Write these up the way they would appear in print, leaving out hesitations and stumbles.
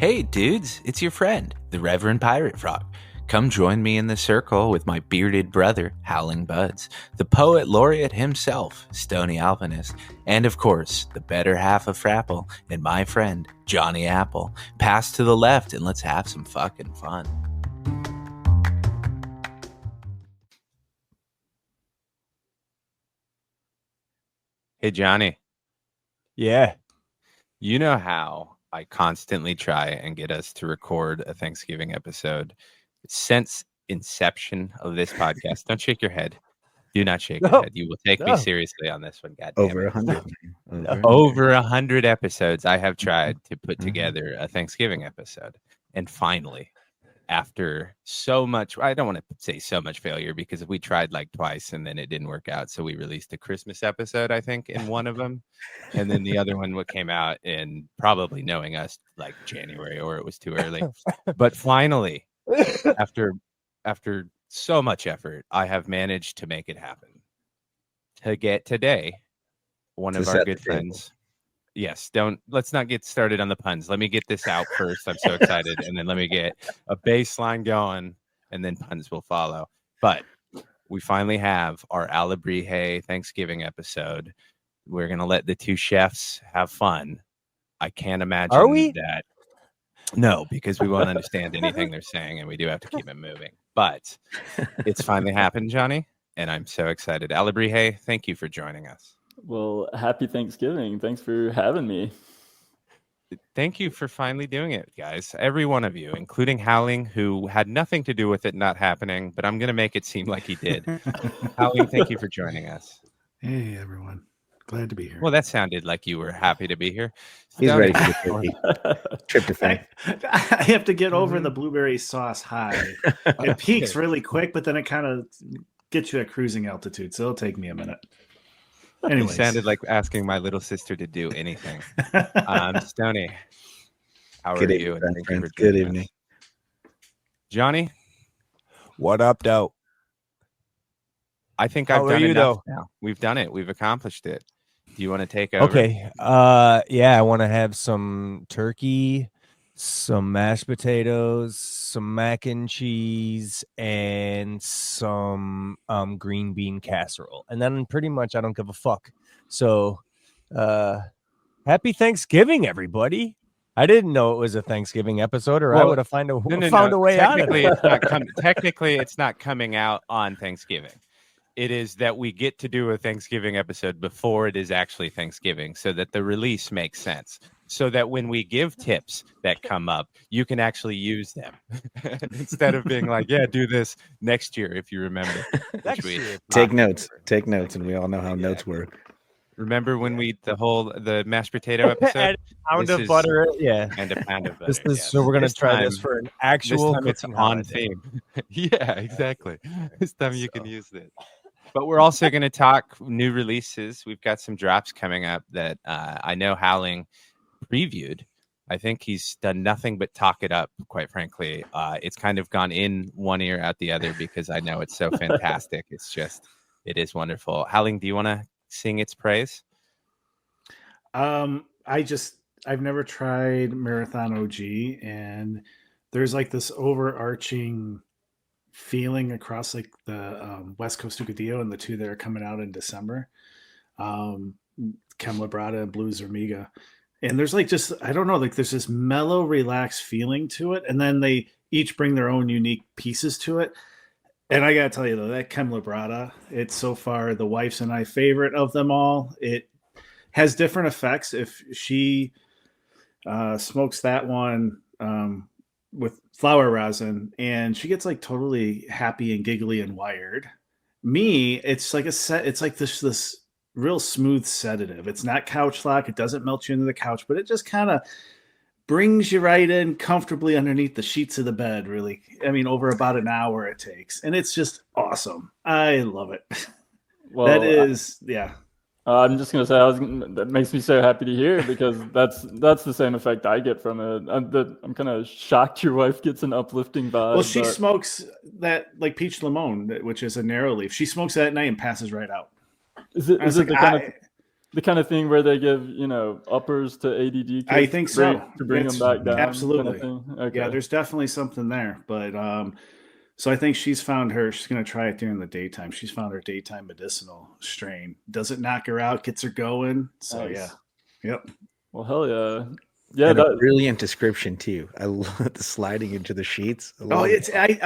Hey dudes, it's your friend, the Reverend Pirate Frog. Come join me in the circle with my bearded brother, Howlingbuds, the poet laureate himself, Stoney Alpinist, and of course, the better half of Frapple and my friend, Johnny Apple. Pass to the left and let's have some fucking fun. Hey Johnny. Yeah. You know how I constantly try and get us to record a Thanksgiving episode since inception of this podcast. Don't shake your head. Do not shake your head. You will take me seriously on this one. God damn Over 100. Over 100 episodes I have tried to put together a Thanksgiving episode. And finally, after so much, I don't want to say so much failure because we tried like twice and then it didn't work out. So we released a Christmas episode, I think, in one of them. And then the other one came out in probably knowing us like January, or it was too early. But finally, after so much effort, I have managed to make it happen. To get today, one of our good friends. Yes, let's not get started on the puns. Let me get this out first. I'm so excited. And then let me get a baseline going and then puns will follow. But we finally have our Alebrije Thanksgiving episode. We're going to let the two chefs have fun. I can't imagine that. No, because we won't understand anything they're saying and we do have to keep it moving. But it's finally happened, Johnny. And I'm so excited. Alebrije, thank you for joining us. Well, happy Thanksgiving. Thanks for having me. Thank you for finally doing it, guys. Every one of you, including Howling, who had nothing to do with it not happening, but I'm going to make it seem like he did. Howling, thank you for joining us. Hey, everyone. Glad to be here. Well, that sounded like you were happy to be here. He's ready for the tryptophan. I have to get over the blueberry sauce high. It peaks really quick, but then it kind of gets you at cruising altitude, so it'll take me a minute. Anyways. It sounded like asking my little sister to do anything. Stoney, how are you? Good evening. Johnny? What up, though? I think I've done enough now. We've done it. We've accomplished it. Do you want to take over? Okay. Yeah, I want to have some turkey, some mashed potatoes, some mac and cheese, and some green bean casserole. And then pretty much I don't give a fuck. So happy Thanksgiving, everybody. I didn't know it was a Thanksgiving episode, or I would have found a way out of it. Technically, it's not coming out on Thanksgiving. It is that we get to do a Thanksgiving episode before it is actually Thanksgiving so that the release makes sense. So that when we give tips that come up, you can actually use them instead of being like, yeah, do this next year, if you remember. Take notes, and we all know how notes work. Remember when the mashed potato episode? And a pound of butter, yeah. And a pound of butter. So we're going to try this for an actual it's on theme. Yeah, exactly. This time you can use it. But we're also going to talk new releases. We've got some drops coming up that I know Howling previewed. I think he's done nothing but talk it up, quite frankly. It's kind of gone in one ear out the other because I know it's so fantastic. It is wonderful. Howling, do you want to sing its praise? I've never tried Marathon OG, and there's like this overarching feeling across like the West Coast Ucadillo and the two that are coming out in December, Chem Labrada and Blue Zermiga. And there's like I don't know, like there's this mellow, relaxed feeling to it. And then they each bring their own unique pieces to it. And I got to tell you, though, that Chem Labrada, it's so far the wife's and I favorite of them all. It has different effects. If she smokes that one with flower rosin and she gets like totally happy and giggly and wired. Me, it's like it's like this real smooth sedative. It's not couch lock. It doesn't melt you into the couch, but it just kind of brings you right in comfortably underneath the sheets of the bed, really. I mean, over about an hour it takes. And it's just awesome. I love it. Well, I'm just going to say that makes me so happy to hear because that's the same effect I get from it. I'm kind of shocked your wife gets an uplifting vibe. Well, she smokes that like peach limon, which is a narrow leaf. She smokes that at night and passes right out. Is it the kind of the kind of thing where they give, uppers to ADD kids I think so. to bring them It's- back down. absolutely. Kind of thing. Okay. Yeah, there's definitely something there. But so I think she's found she's going to try it during the daytime. She's found her daytime medicinal strain. Does it knock her out, gets her going. So Nice. yeah. Yep. Well, hell yeah. Yeah, And a brilliant description too. I love the sliding into the sheets. Oh, it's I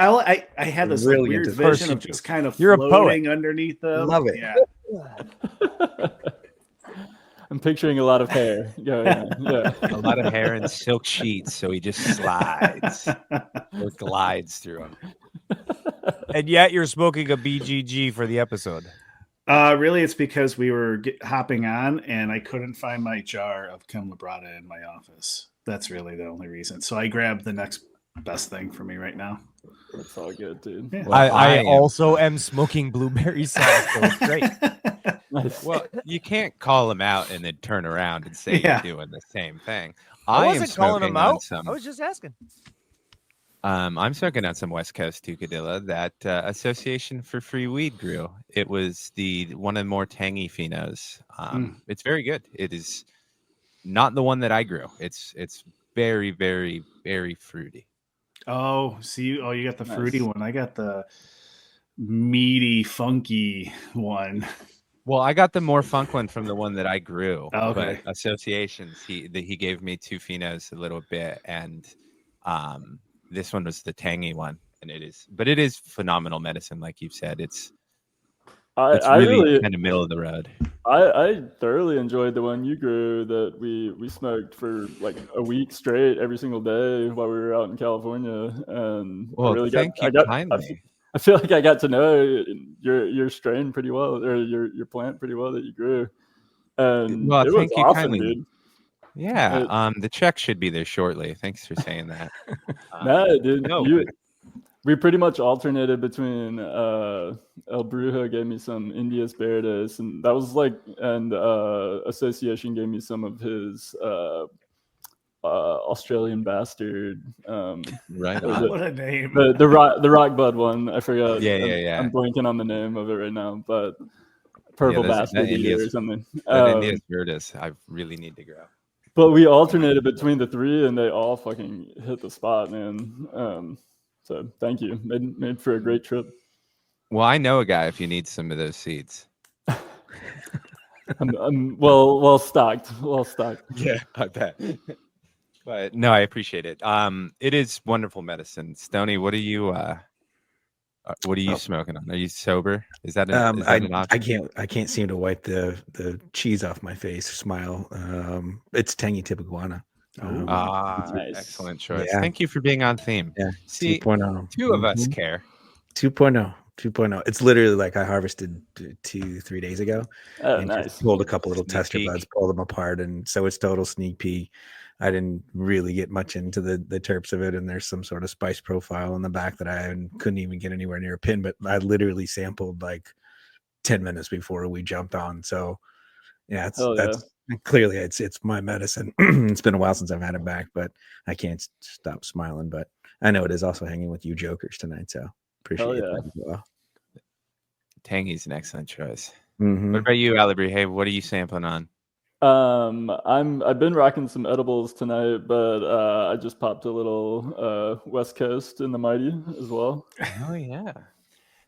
had this like, weird vision of just kind of You're floating underneath them. Love it. Yeah. I'm picturing a lot of hair going on. Yeah. A lot of hair and silk sheets, so he just slides or glides through them. And yet you're smoking a BGG for the episode. Really, it's because we were hopping on and I couldn't find my jar of Kim Labrada in my office. That's really the only reason. So I grabbed the next best thing for me right now. That's all good, dude. Yeah. Well, I also am smoking blueberry sauce, so it's great. Nice. Well, you can't call him out and then turn around and say Yeah. you're doing the same thing. I am wasn't calling him smoking on out. some- I was just asking. I'm smoking on some West Coast Tucadilla that Association for Free Weed grew. It was one of the more tangy phenos. It's very good. It is not the one that I grew. It's very, very, very fruity. Oh, see, you got the Nice. fruity one. I got the meaty, funky one. Well, I got the more funk one from the one that I grew. Oh, okay. But Associations, he gave me two phenos a little bit, and this one was the tangy one, and it is phenomenal medicine, like you've said. It's I really really kind of middle of the road. I thoroughly enjoyed the one you grew that we smoked for like a week straight every single day while we were out in California. And Well, I really thank you kindly. I feel like I got to know your strain pretty well, or your plant pretty well that you grew. And Well, it was thank you awesome, kindly. dude. Yeah, the check should be there shortly. Thanks for saying that. No, dude, no, we pretty much alternated between Alebrije gave me some Indias Verdes, and that was and Association gave me some of his Australian Bastard. right was on. it? What a name. The rock bud one. I forgot. Yeah. I'm blanking on the name of it right now, but Purple Bastard or something. That India's Verdes, I really need to grow. But we alternated between the three, and they all fucking hit the spot, man. So thank you. Made for a great trip. Well, I know a guy if you need some of those seeds. I'm well stocked. Well stocked. Yeah, I bet. But no, I appreciate it. It is wonderful medicine. Stoney, what are you smoking on? Are you sober? Is that an option? I can't seem to wipe the cheese off my face. Smile. It's tangy tipicuana. Nice. Excellent choice. Yeah. Thank you for being on theme. Yeah. See, 2.0. two of us care. 2.0. It's literally like I harvested 2-3 days ago. Oh, and nice. just pulled a couple little Sneak tester peek. buds, pulled them apart, and so it's total sneak peek. I didn't really get much into the terps of it, and there's some sort of spice profile in the back that I couldn't even get anywhere near a pin, but I literally sampled like 10 minutes before we jumped on. So yeah, that's clearly it's my medicine. It's been a while since I've had it back, but I can't stop smiling. But I know it is also hanging with you jokers tonight, so appreciate it as well. Tangy's an excellent choice. Mhm. What about you, Alebrije? Hey, what are you sampling on? I've been rocking some edibles tonight, but I just popped a little West Coast in the Mighty as well. Oh yeah.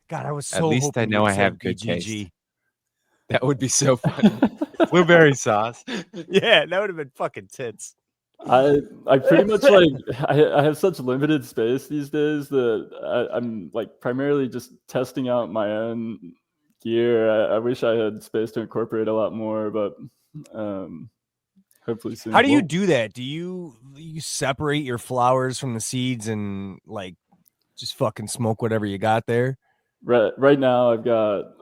God, I was At so least I hoping know you I said have good BGG. taste. That would be so funny. Blueberry sauce. Yeah, that would have been fucking tits. I pretty much I have such limited space these days that I'm like primarily just testing out my own gear. I wish I had space to incorporate a lot more, but hopefully soon. How do you do that? Do you separate your flowers from the seeds and like just fucking smoke whatever you got there? Right now, I've got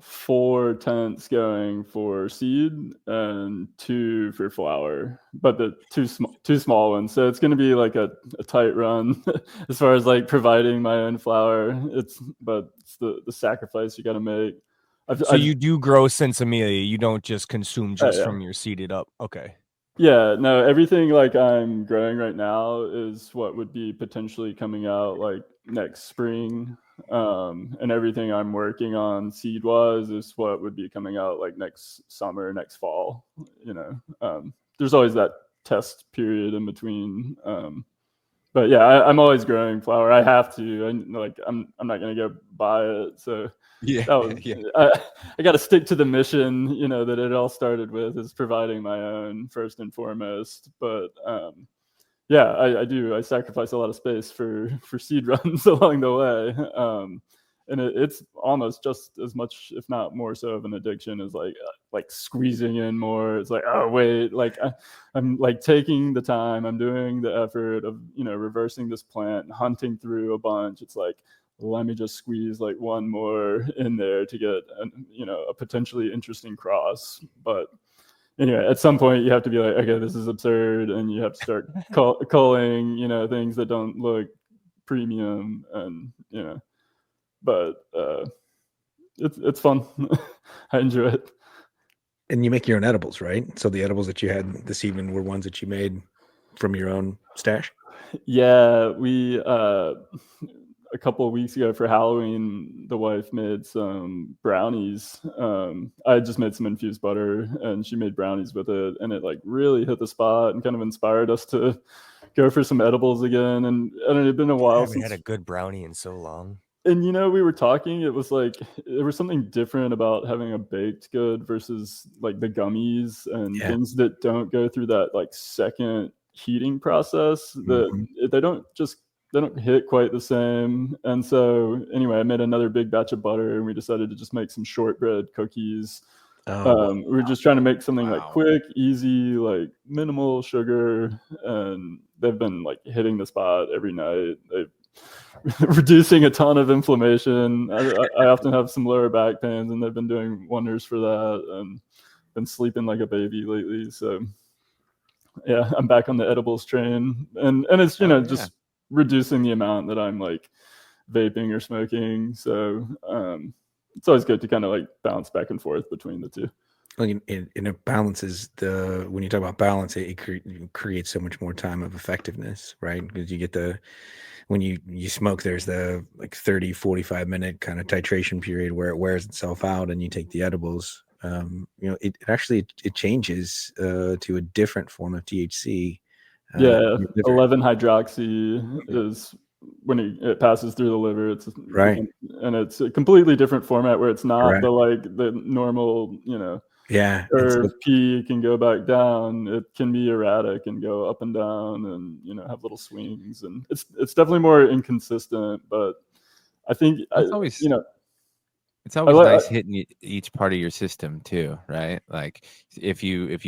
4 tents going for seed and 2 for flower, but the two small ones. So it's going to be like a tight run as far as like providing my own flower. But it's the sacrifice you got to make. So you do grow Sinsemilla. You don't just consume just from your seeded up. Okay. Yeah, no, everything like I'm growing right now is what would be potentially coming out like next spring. And everything I'm working on seed wise is what would be coming out like next summer, next fall. There's always that test period in between. But yeah, I'm always growing flower. I have to. I'm not gonna go buy it. So Yeah, that was, yeah. I got to stick to the mission, that it all started with, is providing my own first and foremost. But yeah, I do. I sacrifice a lot of space for seed runs along the way. And it's almost just as much, if not more so, of an addiction as like squeezing in more. It's like, oh wait, like I'm like taking the time, I'm doing the effort of reversing this plant and hunting through a bunch. It's like, let me just squeeze like one more in there to get a potentially interesting cross. But anyway, at some point you have to be like, okay, this is absurd, and you have to start culling things that don't look premium, and but it's fun. I enjoy it. And you make your own edibles, right? So the edibles that you had this evening were ones that you made from your own stash? Yeah, we a couple of weeks ago for Halloween, the wife made some brownies. I just made some infused butter, and she made brownies with it, and it like really hit the spot and kind of inspired us to go for some edibles again. And it had been a while I haven't since had a good brownie in so long. And we were talking, it was like there was something different about having a baked good versus like the gummies and things that don't go through that like second heating process, that they don't hit quite the same. And so anyway, I made another big batch of butter, and we decided to just make some shortbread cookies. We were just trying to make something like quick, easy, like minimal sugar, and they've been like hitting the spot every night. They've reducing a ton of inflammation. I often have some lower back pains, and they've been doing wonders for that, and been sleeping like a baby lately. So yeah, I'm back on the edibles train, and it's just reducing the amount that I'm like vaping or smoking. So it's always good to kind of like bounce back and forth between the two. And it balances when you talk about balance, it creates so much more time of effectiveness, right? Because you get when you smoke, there's the like 30, 45 minute kind of titration period where it wears itself out, and you take the edibles. It actually changes to a different form of THC. 11-hydroxy is when it passes through the liver. It's right, and it's a completely different format where it's not the normal, herb P can go back down. It can be erratic and go up and down, and have little swings, and it's definitely more inconsistent. But I think it's always nice hitting each part of your system too, right? Like if you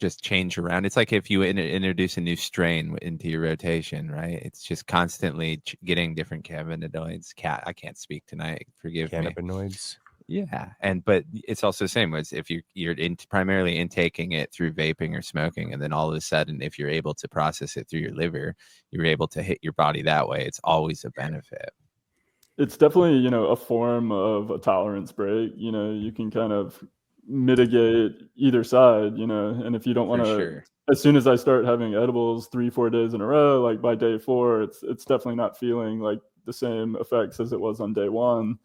just change around, it's like if you introduce a new strain into your rotation, right? It's just constantly getting different cannabinoids. I can't speak tonight. Forgive me. Cannabinoids. Yeah, but it's also the same as if you're primarily intaking it through vaping or smoking, and then all of a sudden, if you're able to process it through your liver, you're able to hit your body that way. It's always a benefit. It's definitely a form of a tolerance break. You can kind of mitigate either side. And if you don't want to, as soon as I start having edibles 3-4 days in a row, like by day 4, it's definitely not feeling like the same effects as it was on day 1.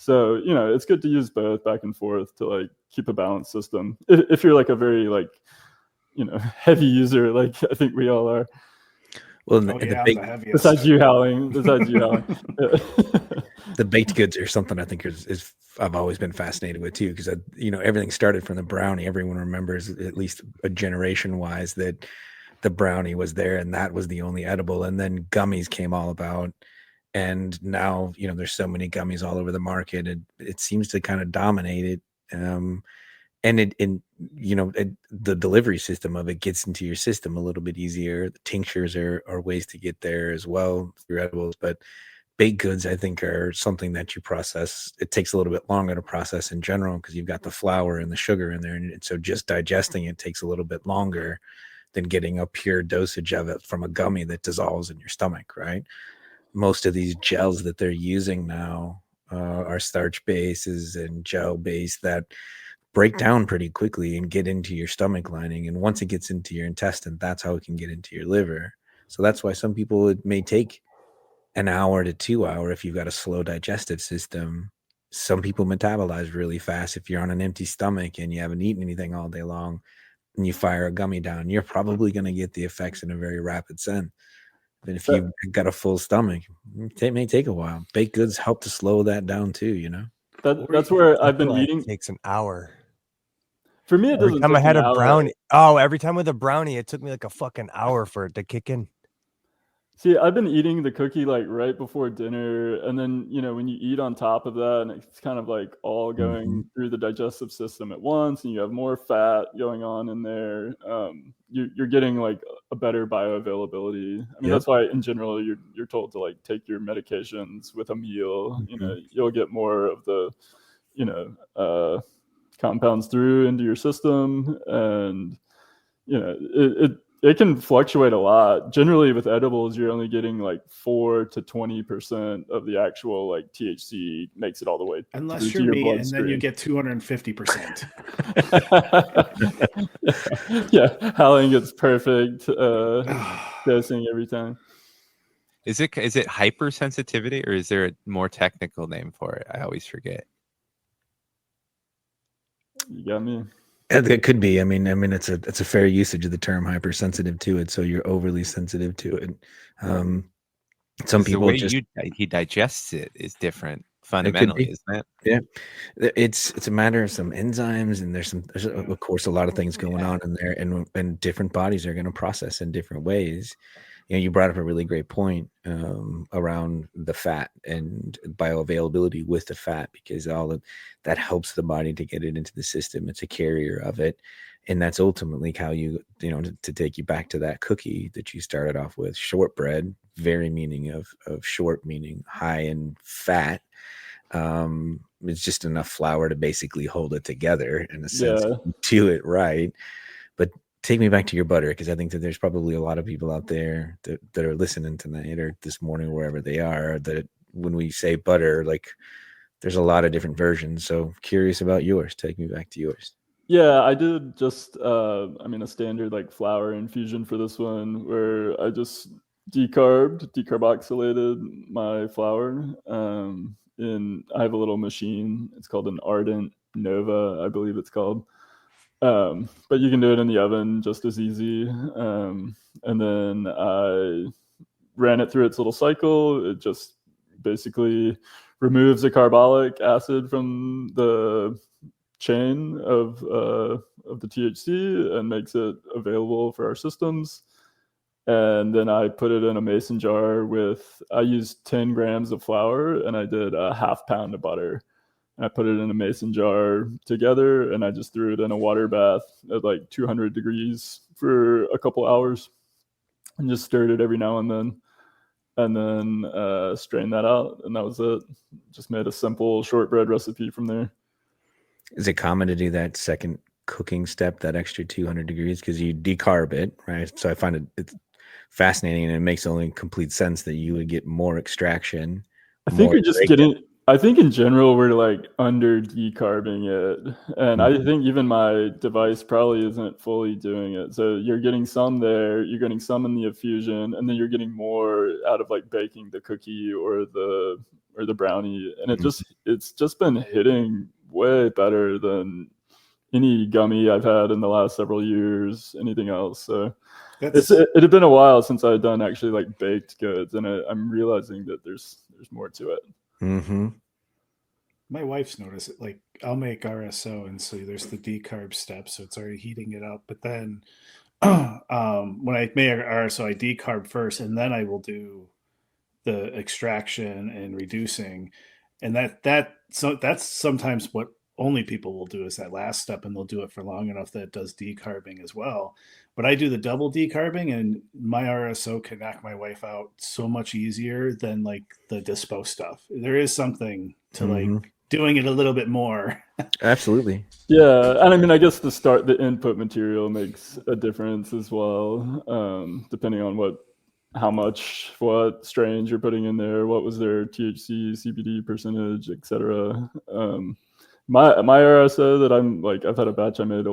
So, it's good to use both back and forth to like keep a balanced system. If you're like a very like, heavy user, like I think we all are. Well, besides you, Howling. The baked goods are something I think is I've always been fascinated with too, because everything started from the brownie. Everyone remembers, at least a generation wise, that the brownie was there and that was the only edible. And then gummies came all about. And now, there's so many gummies all over the market. It seems to kind of dominate it. And the delivery system of it gets into your system a little bit easier. The tinctures are ways to get there as well through edibles. But baked goods, I think, are something that you process. It takes a little bit longer to process in general because you've got the flour and the sugar in there. And so just digesting it takes a little bit longer than getting a pure dosage of it from a gummy that dissolves in your stomach, right? Most of these gels that they're using now are starch bases and gel base that break down pretty quickly and get into your stomach lining. And once it gets into your intestine, that's how it can get into your liver. So that's why some people may take an hour to 2 hour, if you've got a slow digestive system, some people metabolize really fast. If you're on an empty stomach and you haven't eaten anything all day long and you fire a gummy down, you're probably going to get the effects in a very rapid sense. But if you've got a full stomach, it may take a while. Baked goods help to slow that down too, you know? That's where I've been eating. It takes an hour. For me, it Every doesn't time I take had an a hour. brownie. Oh, every time with a brownie, it took me like a fucking hour for it to kick in. See, I've been eating the cookie like right before dinner, and then when you eat on top of that, and it's kind of like all going through the digestive system at once, and you have more fat going on in there. You're getting like a better bioavailability. I mean, that's why in general you're told to like take your medications with a meal. You'll get more of the compounds through into your system, and it can fluctuate a lot. Generally, with edibles, you're only getting like 4 to 20% of the actual like THC makes it all the way unless through you're to your me, and bloodstream. then you get 250%. Yeah, Howling gets perfect dosing every time. Is it hypersensitivity, or is there a more technical name for it? I always forget. You got me. It could be. I mean, it's a fair usage of the term hypersensitive to it. So you're overly sensitive to it. Some people the way he digests it is different fundamentally, isn't it? Yeah, it's a matter of some enzymes, and there's of course a lot of things going on in there, and different bodies are going to process in different ways. You brought up a really great point around the fat and bioavailability with the fat, because all of that helps the body to get it into the system. It's a carrier of it. And that's ultimately how to take you back to that cookie that you started off with, shortbread, very meaning of short, meaning high in fat. It's just enough flour to basically hold it together in a sense, do it right. But take me back to your butter, because I think that there's probably a lot of people out there that are listening tonight or this morning, wherever they are, that when we say butter, like there's a lot of different versions. So curious about yours. Take me back to yours. Yeah, I did just a standard like flour infusion for this one, where I just decarboxylated my flour. And I have a little machine. It's called an Ardent Nova, I believe it's called. But you can do it in the oven just as easy. And then I ran it through its little cycle. It just basically removes the carbolic acid from the chain of the THC and makes it available for our systems. And then I put it in a mason jar I used 10 grams of flour, and I did a half pound of butter. I put it in a mason jar together, and I just threw it in a water bath at like 200 degrees for a couple hours and just stirred it every now and then strained that out. And that was it. Just made a simple shortbread recipe from there. Is it common to do that second cooking step, that extra 200 degrees? Because you decarb it, right? So I find it's fascinating, and it makes only complete sense that you would get more extraction. I think you're just getting... I think in general we're like under decarbing it, and I think even my device probably isn't fully doing it. So you're getting some there, you're getting some in the infusion, and then you're getting more out of like baking the cookie or the brownie, and it's just been hitting way better than any gummy I've had in the last several years, anything else. So it had been a while since I'd done actually like baked goods, and I'm realizing that there's more to it. Mm-hmm. My wife's noticed it. Like, I'll make RSO, and so there's the decarb step, so it's already heating it up. But then when I make RSO, I decarb first, and then I will do the extraction and reducing. And that's sometimes what only people will do, is that last step, and they'll do it for long enough that it does decarbing as well. But I do the double decarbing, and my RSO can knock my wife out so much easier than like the dispo stuff. There is something to like doing it a little bit more. Absolutely. Yeah, and I guess the input material makes a difference as well, depending on how much, what strains you're putting in there, what was their THC, CBD percentage, etc. My RSO that I've had a batch I made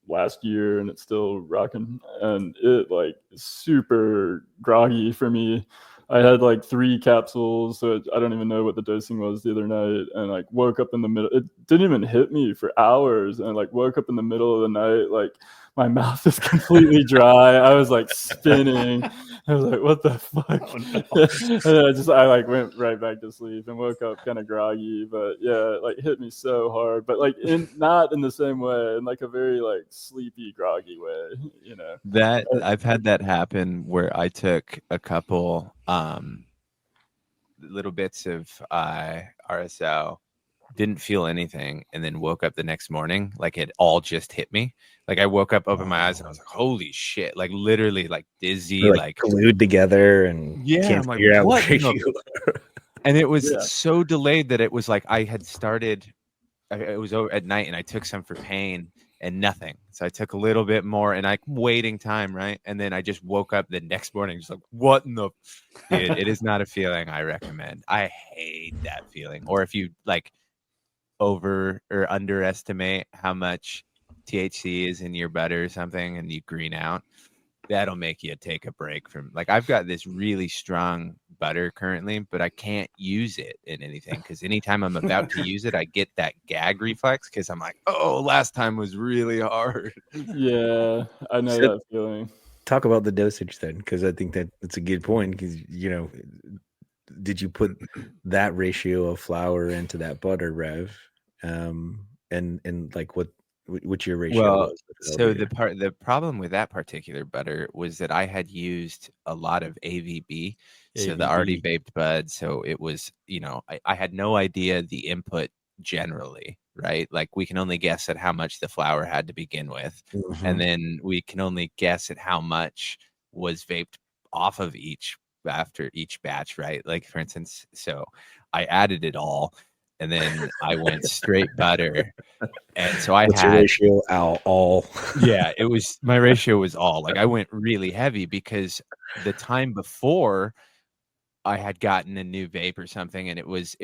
last year, and it's still rocking, and it like is super groggy for me. I had like 3 capsules, so I don't even know what the dosing was the other night, and like woke up in the middle. It didn't even hit me for hours, and like woke up in the middle of the night, like my mouth is completely dry. I was like spinning. I was like, "What the fuck?" Oh, no. And then I like went right back to sleep and woke up kind of groggy. But yeah, it like hit me so hard, but like not in the same way, in like a very like sleepy, groggy way, you know. That I've had that happen where I took a couple little bits of RSO, didn't feel anything, and then woke up the next morning like it all just hit me. Like I woke up, opened my eyes, and I was like, "Holy shit!" Like literally, like dizzy, They're, like glued together and yeah. can't I'm like, figure out what? where in the- you are. And it was Yeah. so delayed that it was like I had started. It was over at night, and I took some for pain and nothing. So I took a little bit more, and I'm waiting time, right? And then I just woke up the next morning, just like, what in the dude? It is not a feeling I recommend. I hate that feeling. Or if you like over or underestimate how much THC is in your butter or something, and you green out, that'll make you take a break from. Like I've got this really strong butter currently, but I can't use it in anything because anytime I'm about to use it, I get that gag reflex because I'm like, oh, last time was really hard. Yeah, I know So- that feeling. Talk about the dosage then, because I think that's a good point. Because did you put that ratio of flour into that butter, Rev? And like what's your ratio? Well, was so over here? the problem with that particular butter was that I had used a lot of AVB, so the already vaped bud. So it was, I had no idea the input generally, right? Like we can only guess at how much the flour had to begin with, and then we can only guess at how much was vaped off of each after each batch, right? Like for instance, so I added it all, and then I went straight butter. And so I What's your had, ratio? All. yeah, it was my ratio was all like I went really heavy because the time before I had gotten a new vape or something and it was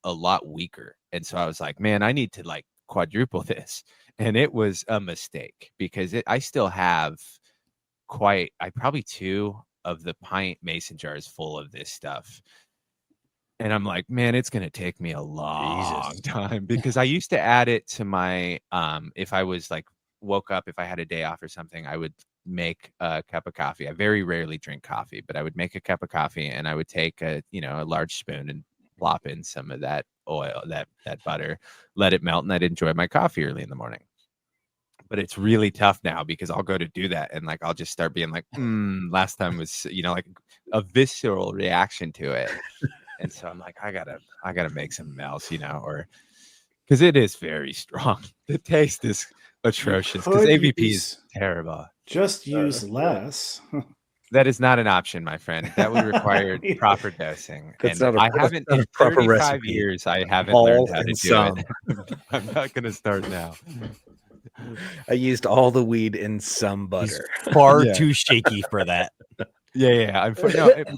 a lot weaker. And so I was like, man, I need to like quadruple this. And it was a mistake because I still have probably 2 of the pint mason jars full of this stuff. And I'm like, man, it's going to take me a long time because I used to add it to my, if I was like woke up, if I had a day off or something, I would make a cup of coffee. I very rarely drink coffee, but I would make a cup of coffee and I would take a large spoon and plop in some of that oil, that butter, let it melt, and I'd enjoy my coffee early in the morning. But it's really tough now because I'll go to do that and like I'll just start being like, last time was, like a visceral reaction to it. And so I'm like, I gotta make something else, or because it is very strong. The taste is atrocious because could AVP use- is terrible. Just use less. That is not an option, my friend. That would require proper dosing. That's And not a- I haven't that's not in a proper 35 recipe. years. I haven't All learned how to and do some. it. I'm not going to start now. I used all the weed in some butter. Far Yeah. too shaky for that. Yeah.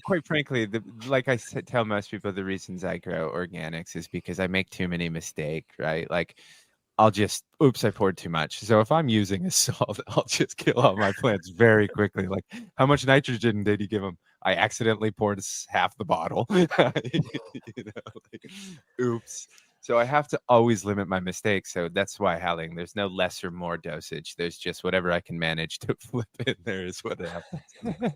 Quite frankly, like I tell most people, the reasons I grow organics is because I make too many mistakes, right? Like I'll just, I poured too much. So if I'm using a salt, I'll just kill all my plants very quickly. Like how much nitrogen did you give them? I accidentally poured half the bottle. Oops. So I have to always limit my mistakes. So that's why Howling, there's no less or more dosage. There's just whatever I can manage to flip in there is what happens.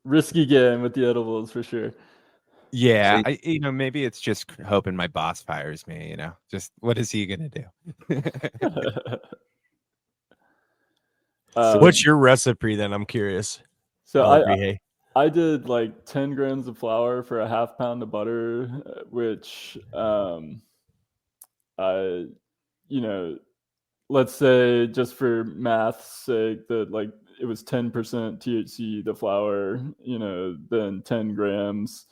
Risky game with the edibles for sure. Yeah, So maybe it's just hoping my boss fires me, just what is he gonna do? What's your recipe then? I'm curious. So Alebrije. I did like 10 grams of flour for a half pound of butter, which I, let's say just for math's sake that like it was 10% THC, the flour, then 10 grams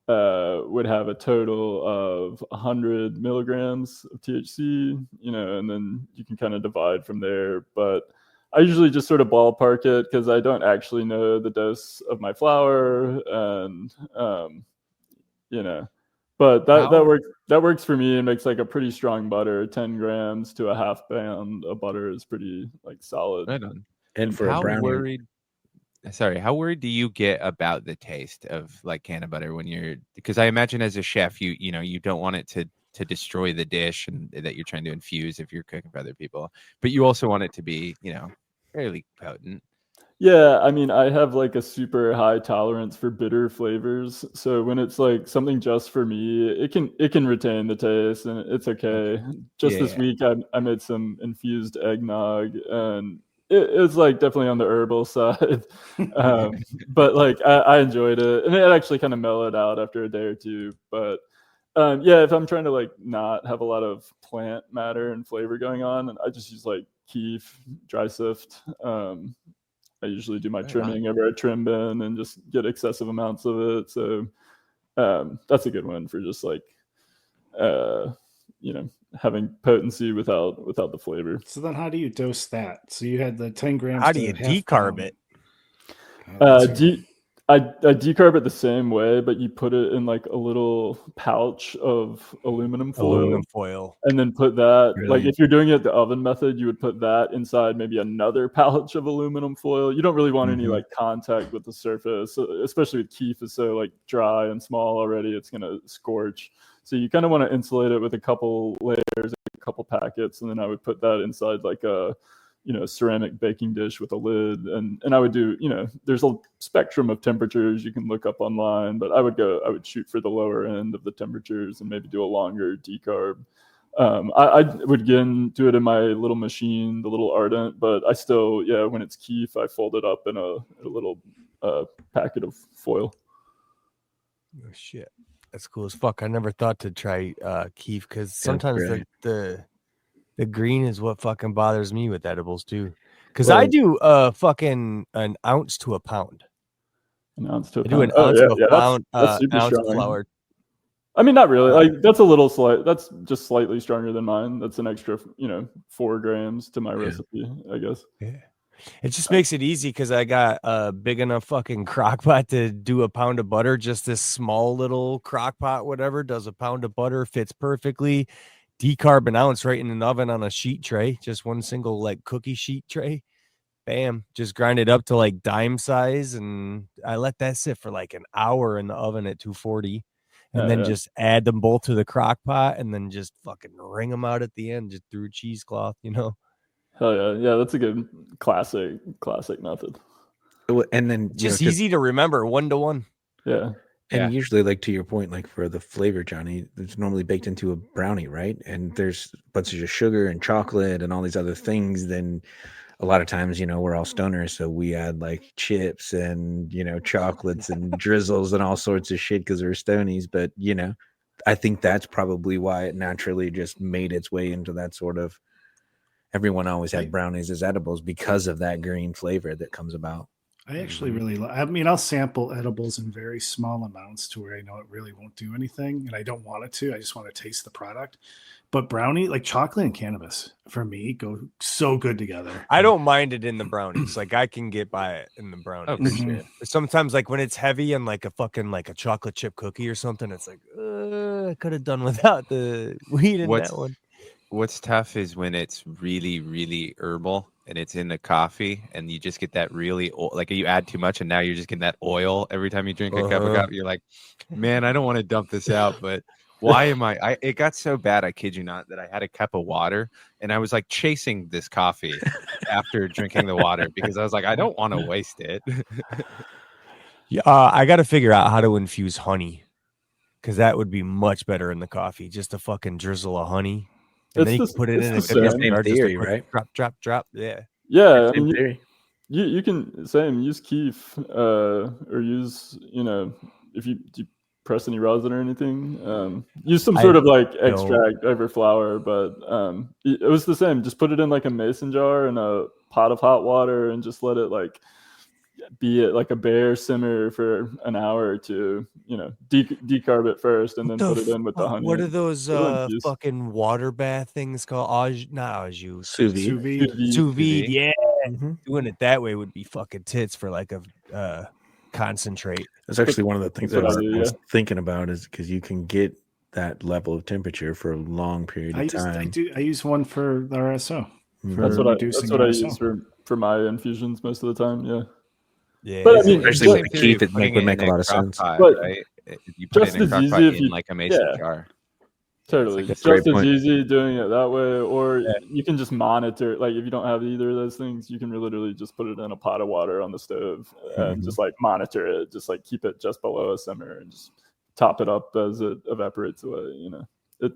would have a total of 100 milligrams of THC, and then you can kind of divide from there. But I usually just sort of ballpark it because I don't actually know the dose of my flour, and but that works for me and makes like a pretty strong butter. 10 grams to a half pound of butter is pretty like solid. Right on. and for a How brownie, worried? Sorry, how worried do you get about the taste of like can of butter when you're? Because I imagine as a chef, you know you don't want it to destroy the dish and that you're trying to infuse if you're cooking for other people, but you also want it to be fairly potent. Yeah, I mean, I have like a super high tolerance for bitter flavors. So when it's like something just for me, it can retain the taste and it's okay. Just this Yeah. week, I made some infused eggnog, and it's like definitely on the herbal side, but like I enjoyed it, and it actually kind of mellowed out after a day or two. But yeah, if I'm trying to like not have a lot of plant matter and flavor going on, and I just use like keef, dry sift. I usually do my Right on. trimming over a trim bin and just get excessive amounts of it. So that's a good one for just like having potency without the flavor. So then, how do you dose that? So you had the 10 grams. How do to you half decarb pound. it? God, that's hard. I decarb it the same way, but you put it in like a little pouch of aluminum foil. And then put that, like Brilliant. if you're doing it the oven method, you would put that inside maybe another pouch of aluminum foil. You don't really want any like contact with the surface, especially with keef is so like dry and small already, it's gonna scorch. So you kind of want to insulate it with a couple layers, a couple packets, and then I would put that inside like a ceramic baking dish with a lid, and I would do, there's a spectrum of temperatures you can look up online, but I would shoot for the lower end of the temperatures and maybe do a longer decarb. I would again do it in my little machine, the little Ardent, but I still, when it's keef, I fold it up in a little packet of foil. Oh shit, that's cool as fuck. I never thought to try keef because sometimes the green is what fucking bothers me with edibles too. Because I do fucking an ounce to a pound. An ounce to a I pound. do an ounce to a pound. That's super ounce strong. of flour. I mean, not really. Like that's a little slight. That's just slightly stronger than mine. That's an extra, 4 grams to my recipe, I guess. Yeah. It just makes it easy because I got a big enough fucking crock pot to do a pound of butter. Just this small little crock pot, whatever, does a pound of butter, fits perfectly. Decarb an ounce right in an oven on a sheet tray, just one single like cookie sheet tray. Bam, just grind it up to like dime size, and I let that sit for like an hour in the oven at 240, and then just add them both to the crock pot, and then just fucking wring them out at the end, just through a cheesecloth, Hell yeah, that's a good classic method. And then just easy to remember, 1-to-1. Yeah. And usually, like to your point, like for the flavor, Johnny, it's normally baked into a brownie, right? And there's bunches of sugar and chocolate and all these other things. Then a lot of times, we're all stoners, so we add like chips and chocolates and drizzles and all sorts of shit because we're stonies. But I think that's probably why it naturally just made its way into that sort of. Everyone always had brownies as edibles because of that green flavor that comes about. I actually really I'll sample edibles in very small amounts to where I know it really won't do anything and I don't want it to. I just want to taste the product. But brownie, like chocolate and cannabis, for me, go so good together. I don't mind it in the brownies. Like I can get by it in the brownies. But sometimes like when it's heavy and like a fucking like a chocolate chip cookie or something, it's like I could have done without the weed in that one. What's tough is when it's really, really herbal and it's in the coffee and you just get that really like you add too much and now you're just getting that oil every time you drink a cup of coffee. You're like, man, I don't want to dump this out, but why am I? It got so bad, I kid you not, that I had a cup of water and I was like chasing this coffee after drinking the water because I was like, I don't want to waste it. I got to figure out how to infuse honey because that would be much better in the coffee. Just a fucking drizzle of honey. And then you can put it in a same theory, right? Drop. Yeah. Yeah. I mean, you can use keef or use, if you press any rosin or anything, use some sort of like extract over flour. But it was the same. Just put it in like a mason jar in a pot of hot water and just let it like be it like a bare simmer for an hour or two, decarb it first and then put it in with the honey. What are those fucking water bath things called? Not au jus. Sous vide. Sous vide. Yeah. Doing it that way would be fucking tits for like a concentrate. That's actually one of the things I was thinking about is because you can get that level of temperature for a long period of time. I use one for the RSO. That's what I use for my infusions most of the time. Yeah. Yeah, But I it's mean, delicious. Especially just, with the Keith, it putting would it make in a lot of crock sense. pot, But right? You put it just in a as crock pot easy if in you, like a mason yeah, jar. totally. It's Great Just as point. easy doing it that way, or Yeah. you can just monitor. Like if you don't have either of those things, you can literally just put it in a pot of water on the stove and just like monitor it. Just like keep it just below a simmer and just top it up as it evaporates away. You know,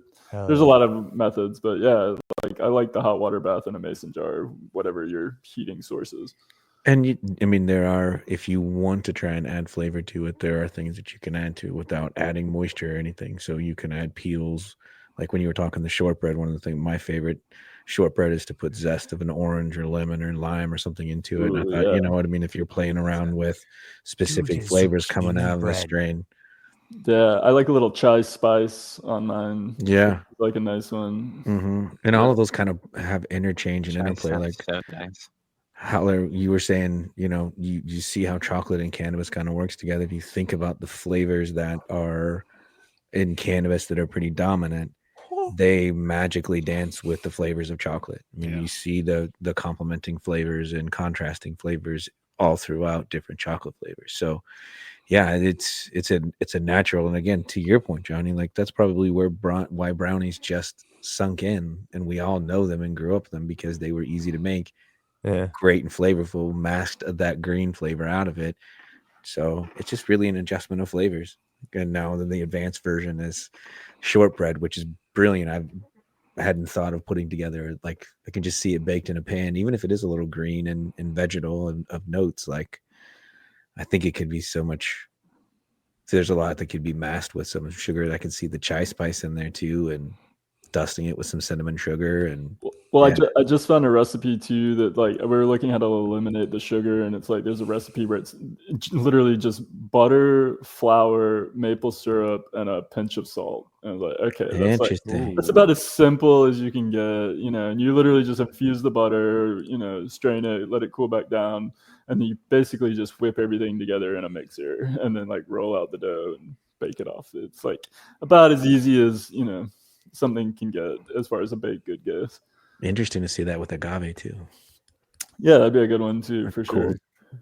there's a lot of methods, but yeah, like I like the hot water bath in a mason jar, whatever your heating source is. And I mean, there are, if you want to try and add flavor to it, there are things that you can add to it without adding moisture or anything. So you can add peels. Like when you were talking the shortbread, one of the things, my favorite shortbread is to put zest of an orange or lemon or lime or something into it. And I Ooh, thought, yeah. you know what I mean? If you're playing around with specific flavors coming out of the strain. Yeah, I like a little chai spice on mine. Yeah. Like a nice one. And all of those kind of have interchange and Chai interplay. sounds Like so nice. Howler, you were saying, you know, you see how chocolate and cannabis kind of works together. If you think about the flavors that are in cannabis that are pretty dominant, they magically dance with the flavors of chocolate. I mean, you see the complementing flavors and contrasting flavors all throughout different chocolate flavors. So yeah, it's a natural. And again, to your point, Johnny, like that's probably where why brownies just sunk in, and we all know them and grew up with them because they were easy to make. Yeah. Great and flavorful, masked that green flavor out of it. So it's just really an adjustment of flavors. And now the advanced version is shortbread, which is brilliant. I hadn't thought of putting together, like I can just see it baked in a pan, even if it is a little green and vegetal and of notes. Like I think it could be so much. So there's a lot that could be masked with some sugar. I can see the chai spice in there too, and dusting it with some cinnamon sugar. And Well, yeah. I just found a recipe too that like we were looking how to eliminate the sugar, and it's like there's a recipe where it's literally just butter, flour, maple syrup, and a pinch of salt. And I was like, okay, that's like Interesting. that's about as simple as you can get, you know. And you literally just infuse the butter, you know, strain it, let it cool back down, and then you basically just whip everything together in a mixer, and then like roll out the dough and bake it off. It's like about as easy as, you know, something can get as far as a baked good goes. Interesting to see that with agave too. Yeah, that'd be a good one too, That's for cool. sure.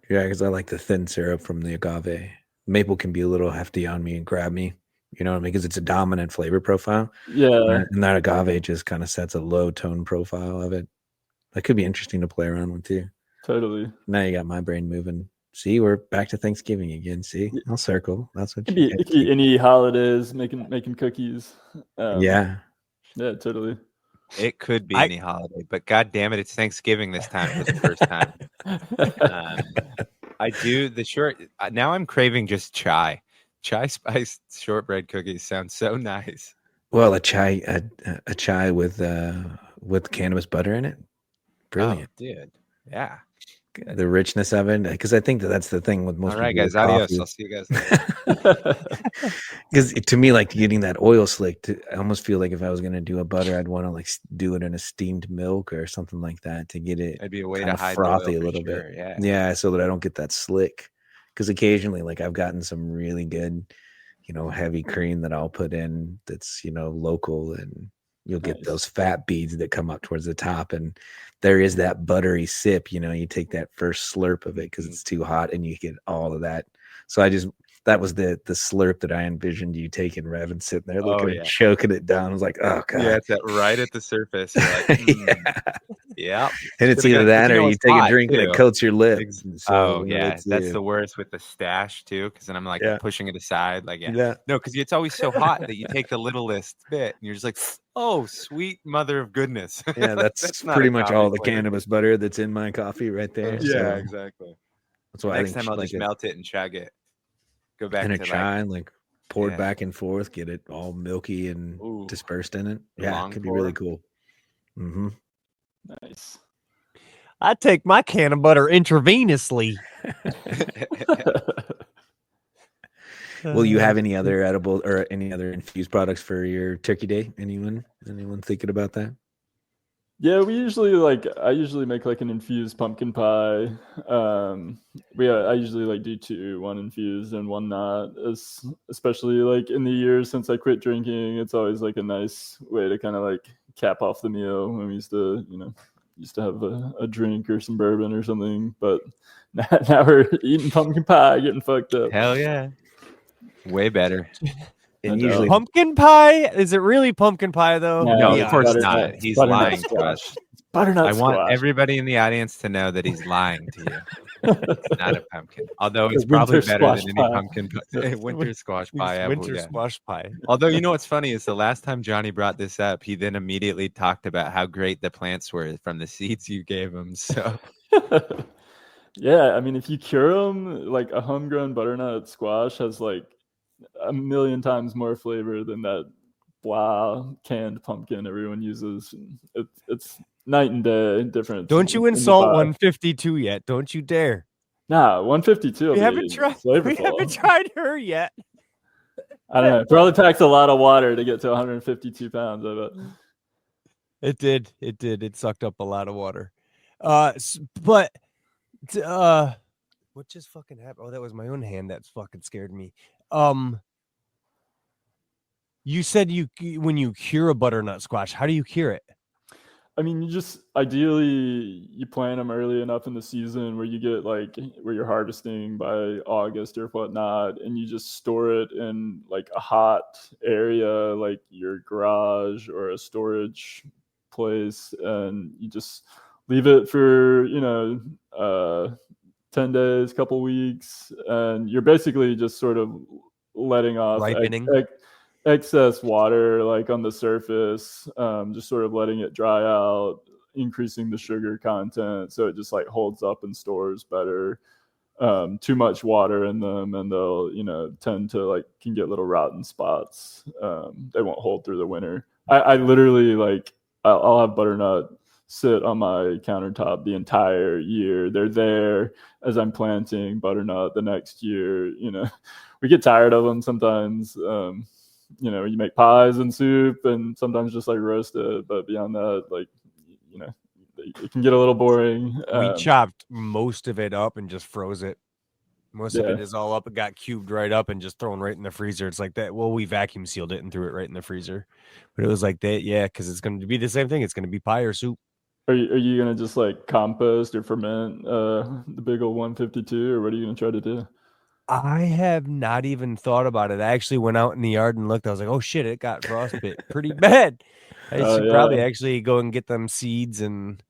Yeah, because I like the thin syrup from the agave. Maple can be a little hefty on me and grab me, you know what I mean? Because it's a dominant flavor profile. Yeah, And that agave just kind of sets a low tone profile of it. That could be interesting to play around with too. totally. Now you got my brain moving. See, we're back to Thanksgiving again. See, I'll circle. That's what you It could be any holidays, making cookies. Yeah. Yeah, totally. It could be any holiday, but God damn it, it's Thanksgiving this time for the first time. I do the short. Now I'm craving just chai. Chai spiced shortbread cookies sound so nice. Well, a chai with cannabis butter in it. Brilliant. Oh, dude. Yeah. Good. The richness of it, because I think that's the thing with most All right, people guys. with Adios. coffee. I'll see you guys later. Because to me, like getting that oil slick, I almost feel like if I was going to do a butter, I'd want to like do it in a steamed milk or something like that to get it It'd be a way kind to of hide frothy the oil a little sure, bit. Yeah. So that I don't get that slick. Because occasionally, like I've gotten some really good, you know, heavy cream that I'll put in that's, you know, local, and you'll get those fat beads that come up towards the top, and there is that buttery sip, you know, you take that first slurp of it because it's too hot and you get all of that. So that was the slurp that I envisioned you taking, Rev, and sitting there looking and choking it down. I was like, oh god. Yeah, it's that right at the surface. You're like, yeah. And it's either that or you take a drink and it coats your lip. So yeah, that's the worst with the stash too, because then I'm like pushing it aside. Like, no, because it's always so hot that you take the littlest bit and you're just like, oh, sweet mother of goodness. Yeah, that's pretty much all the cannabis butter that's in my coffee right there. Yeah, exactly. That's why next time I'll just melt it and chug it. Go back in a to chai, like pour it back and forth, get it all milky and dispersed in it. Yeah, it could be really cool. Mm-hmm. Nice. I take my can of butter intravenously. Will you have any other edible or any other infused products for your turkey day? Anyone thinking about that? Yeah, I usually make like an infused pumpkin pie. I usually like do two, one infused and one not. Especially like in the years since I quit drinking, it's always like a nice way to kind of like cap off the meal when we used to, you know, used to have a drink or some bourbon or something, but now we're eating pumpkin pie, getting fucked up. Hell yeah. Way better. And usually, Pumpkin pie? Is it really pumpkin pie though? No, Be of course honest. not. He's lying to us. Butternut I want squash. everybody in the audience to know that he's lying to you. It's not a pumpkin. Although The it's probably winter better than squash any pie. pumpkin pie. Winter squash It's pie. winter yeah. squash pie. Although, you know what's funny is the last time Johnny brought this up, he then immediately talked about how great the plants were from the seeds you gave him. So Yeah, I mean, if you cure them, like a homegrown butternut squash has like a million times more flavor than that blah canned pumpkin everyone uses. It's night and day difference. Don't you in the insult pie. 152 yet? Don't you dare. Nah, 152. We haven't tried. We Flavorful. haven't tried her yet. I don't know. It probably packs a lot of water to get to 152 pounds of it. It did. It did. It sucked up a lot of water. But what just fucking happened? Oh, that was my own hand. That's fucking scared me. You said when you cure a butternut squash, how do you cure it? I mean, you just ideally you plant them early enough in the season where you get like where you're harvesting by August or whatnot, and you just store it in like a hot area, like your garage or a storage place, and you just leave it for 10 days, couple weeks, and you're basically just sort of letting off Ripening. Excess water like on the surface, just sort of letting it dry out, increasing the sugar content so it just like holds up and stores better. Too much water in them and they'll tend to like can get little rotten spots. They won't hold through the winter. I literally like I'll have butternut sit on my countertop the entire year. They're there as I'm planting butternut the next year. We get tired of them sometimes. You make pies and soup and sometimes just like roast it, but beyond that, like it can get a little boring. We chopped most of it up and just froze it. Most of it is all up. It got cubed right up and just thrown right in the freezer. It's like that. Well, we vacuum sealed it and threw it right in the freezer, but it was like that. Yeah, because it's going to be the same thing. It's going to be pie or soup. Are you gonna just like compost or ferment the big old 152, or what are you gonna try to do? I have not even thought about it. I actually went out in the yard and looked. I was like, oh shit, it got frostbite pretty bad. I should probably actually go and get them seeds. And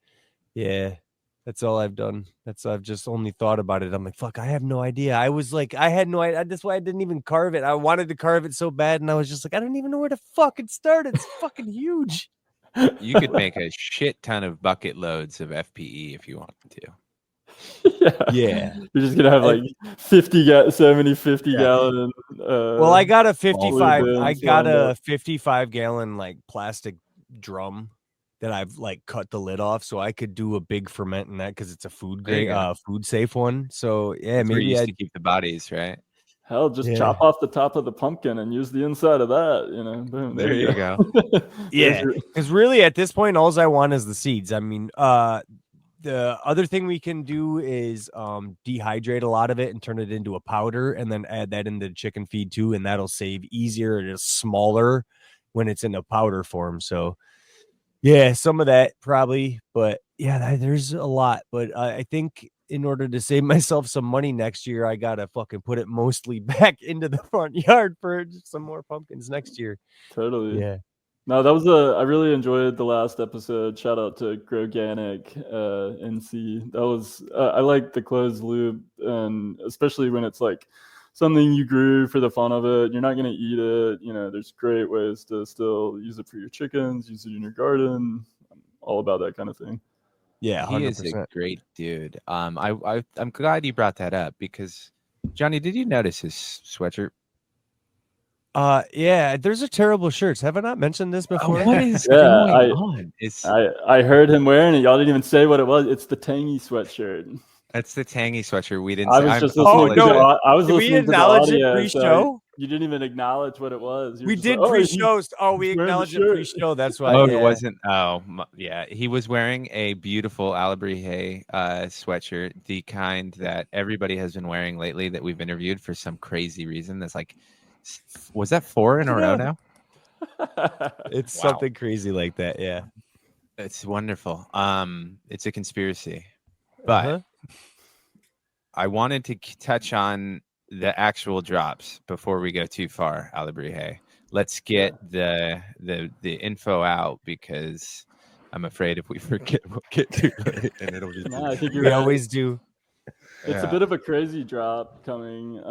yeah, that's all I've done. I've just only thought about it. I'm like, fuck, I have no idea. I was like, I had no idea. That's why I didn't even carve it. I wanted to carve it so bad. And I was just like, I don't even know where to fucking start. It's fucking huge. You could make a shit ton of bucket loads of FPE if you wanted to. Yeah. You're just gonna have like 50 gallon. Well, I got a 55. I got a 55 gallon like plastic drum that I've like cut the lid off, so I could do a big ferment in that because it's a food grade, food safe one. So yeah, That's where you maybe used I to keep the bodies, right? Hell, just chop off the top of the pumpkin and use the inside of that. Boom. There you go. Yeah, because really at this point, all I want is the seeds. I mean, the other thing we can do is dehydrate a lot of it and turn it into a powder, and then add that into chicken feed too, and that'll save easier. It is smaller when it's in a powder form. So yeah, some of that probably, but yeah, there's a lot. But I think in order to save myself some money next year, I gotta fucking put it mostly back into the front yard for some more pumpkins next year. Totally. Yeah. No, that was I really enjoyed the last episode. Shout out to Growganic NC. That was I like the closed loop, and especially when it's like something you grew for the fun of it. You're not gonna eat it. There's great ways to still use it for your chickens, use it in your garden. I'm all about that kind of thing. Yeah, 100%. He is a great dude. I'm glad you brought that up because Johnny, did you notice his sweatshirt? Yeah, there's a terrible shirts. Have I not mentioned this before? What is going on? I heard him wearing it. Y'all didn't even say what it was. It's the Tangy sweatshirt. That's the Tangy sweatshirt. We didn't. I was just listening. I was listening to the audio. Pre-show? You didn't even acknowledge what it was. We did pre-shows. We acknowledged it pre-show. That's why. It wasn't. Oh, yeah. He was wearing a beautiful Alebrije sweatshirt, the kind that everybody has been wearing lately that we've interviewed for some crazy reason. That's like, was that 4 in a row now? It's something crazy like that. Yeah. It's wonderful. It's a conspiracy, but Uh-huh. I wanted to touch on the actual drops before we go too far, Alebrije. Let's get the info out because I'm afraid if we forget, we'll get too late and it'll be. No, I think you're We right. always do. It's a bit of a crazy drop coming.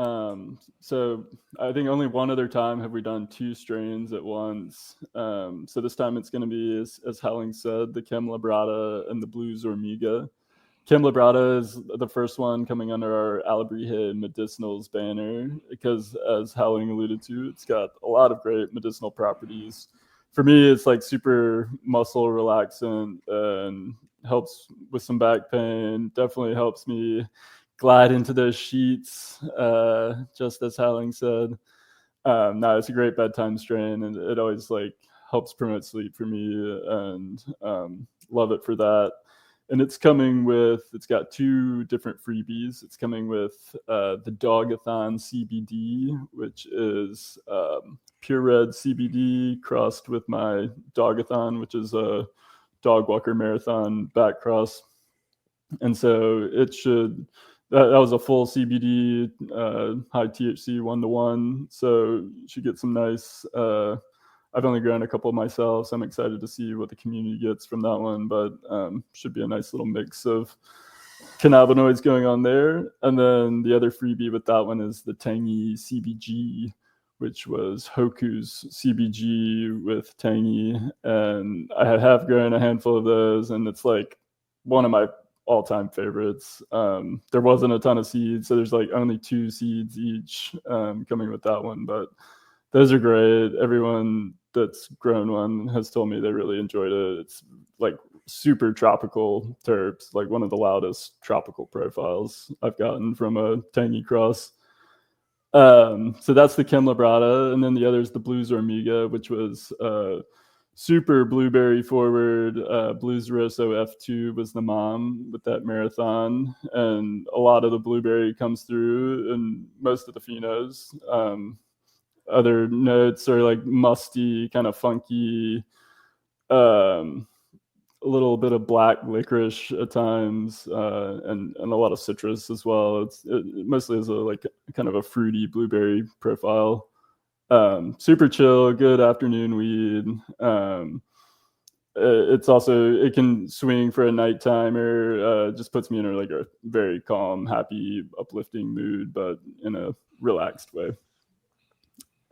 So I think only one other time have we done 2 strains at once. So this time it's going to be, as Howling said, the Chem Labrada and the Blues Ormiga. Chem Labrada is the first one coming under our Alebrije Medicinals banner because, as Howling alluded to, it's got a lot of great medicinal properties. For me, it's like super muscle relaxant and helps with some back pain. Definitely helps me glide into those sheets, just as Howling said. No, it's a great bedtime strain, and it always like helps promote sleep for me, and love it for that. And it's got 2 different freebies. It's coming with the Dogathon CBD, which is pure red CBD crossed with my Dogathon, which is a dog walker marathon back cross. And so that was a full CBD, high THC 1-to-1. So you should get some nice, I've only grown a couple myself, so I'm excited to see what the community gets from that one, but should be a nice little mix of cannabinoids going on there. And then the other freebie with that one is the Tangy CBG, which was Hoku's CBG with Tangy. And I have grown a handful of those, and it's like one of my all-time favorites. There wasn't a ton of seeds, so there's like only 2 seeds each coming with that one, but those are great. Everyone that's grown one has told me they really enjoyed it. It's like super tropical terps, like one of the loudest tropical profiles I've gotten from a Tangy cross. So that's the Chem Labrada, and then the other is the Blues Ormiga, which was super blueberry forward. Blues Rosso F2 was the mom with that marathon, and a lot of the blueberry comes through, and most of the phenos. Other notes are like musty, kind of funky, a little bit of black licorice at times, and a lot of citrus as well. It mostly has like kind of a fruity blueberry profile. Super chill, good afternoon weed. It can swing for a nighttime, just puts me in a very calm, happy, uplifting mood, but in a relaxed way.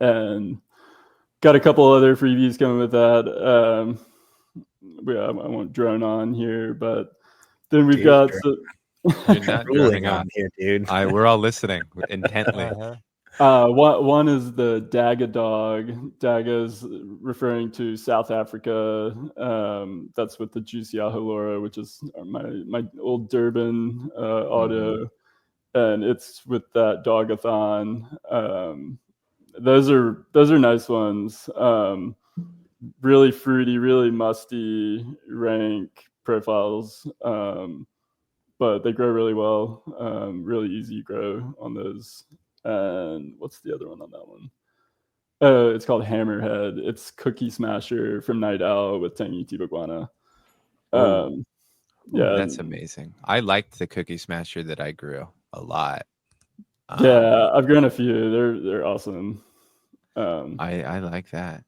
And got a couple other freebies coming with that. I won't drone on here, but then we've got You're not droning on here, dude. We're all listening intently. One is the Daga dog. Daga is referring to South Africa. That's with the Juicy Aholora, which is my old Durban auto, and it's with that Dogathon. Those are nice ones. Really fruity, really musty, rank profiles, but they grow really well. Really easy grow on those. And what's the other one on that one? It's called Hammerhead. It's Cookie Smasher from Night Owl with Tangy Tibaguana. Yeah, that's amazing. I liked the Cookie Smasher that I grew a lot. Yeah, I've grown a few. They're awesome. I like that.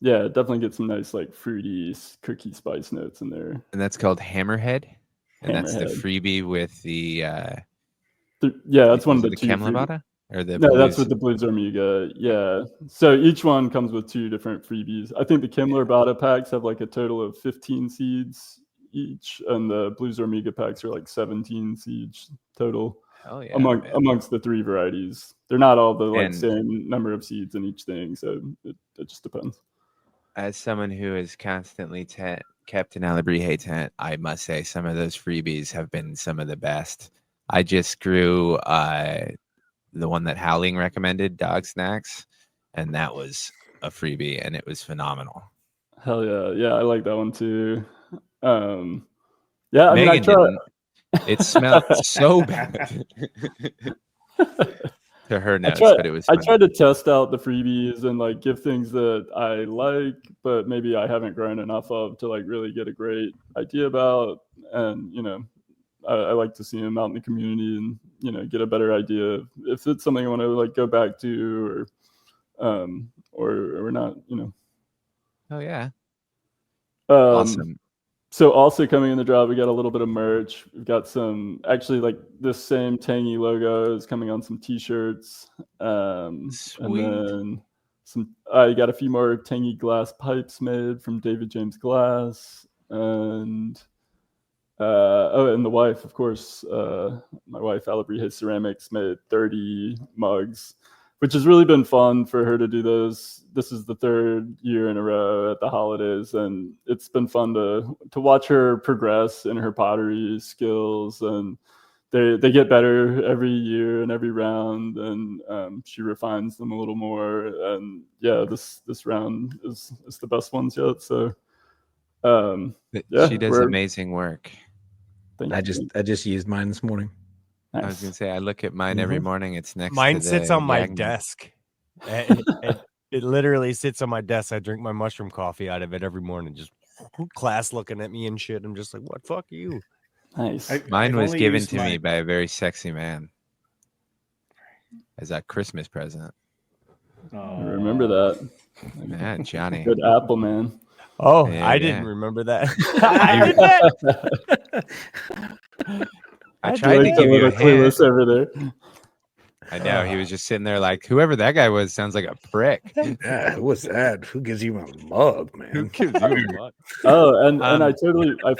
Yeah, definitely get some nice like fruity cookie spice notes in there. And that's called Hammerhead. And that's the freebie with the that's one of the 2 Chem Labrada? Or the no, Blues? that's with the Blues Ormiga. Yeah. So each one comes with 2 different freebies. I think the Chem Labrada packs have like a total of 15 seeds each, and the Blues Ormiga packs are like 17 seeds total. Hell yeah, amongst the 3 varieties. They're not all the same number of seeds in each thing, so it just depends. As someone who has constantly kept an Alebrije tent, I must say some of those freebies have been some of the best. I just grew the one that Howling recommended, Dog Snacks, and that was a freebie, and it was phenomenal. Hell yeah. Yeah, I like that one too. Megan didn't. It smelled so bad. to her I notes, try, but it was I fun. tried to test out the freebies and like give things that I like, but maybe I haven't grown enough of to like really get a great idea about. And I like to see them out in the community and get a better idea if it's something I want to like go back to or not. Oh yeah, Um, awesome. So also coming in the drop, we got a little bit of merch. We've got some actually like this same Tangy logo is coming on some T-shirts, and Sweet. then I got a few more Tangy glass pipes made from David James Glass, and and the wife, of course, my wife Alebrije Ceramics made 30 mugs, which has really been fun for her to do those. This is the third year in a row at the holidays, and it's been fun to watch her progress in her pottery skills, and they get better every year and every round, and she refines them a little more. And yeah, this round is the best ones yet. So yeah, She does amazing work. I just used mine this morning. Nice. I was gonna say I look at mine every morning. It's next. Mine to the sits on my Yagna. desk. It literally sits on my desk. I drink my mushroom coffee out of it every morning. Just class looking at me and shit. I'm just like, what? Fuck you. Nice. Mine I've was only given used to me mine. by a very sexy man as a Christmas present. I remember that. Yeah, Johnny. Good Apple man. Oh, Yeah, I didn't yeah. remember that. I did that. I tried to Like a give you little a hint. clueless over there. I know he was just sitting there like, whoever that guy was sounds like a prick. Yeah, who was that? Who gives you a mug, Who man? gives you a mug? Oh, and Um, I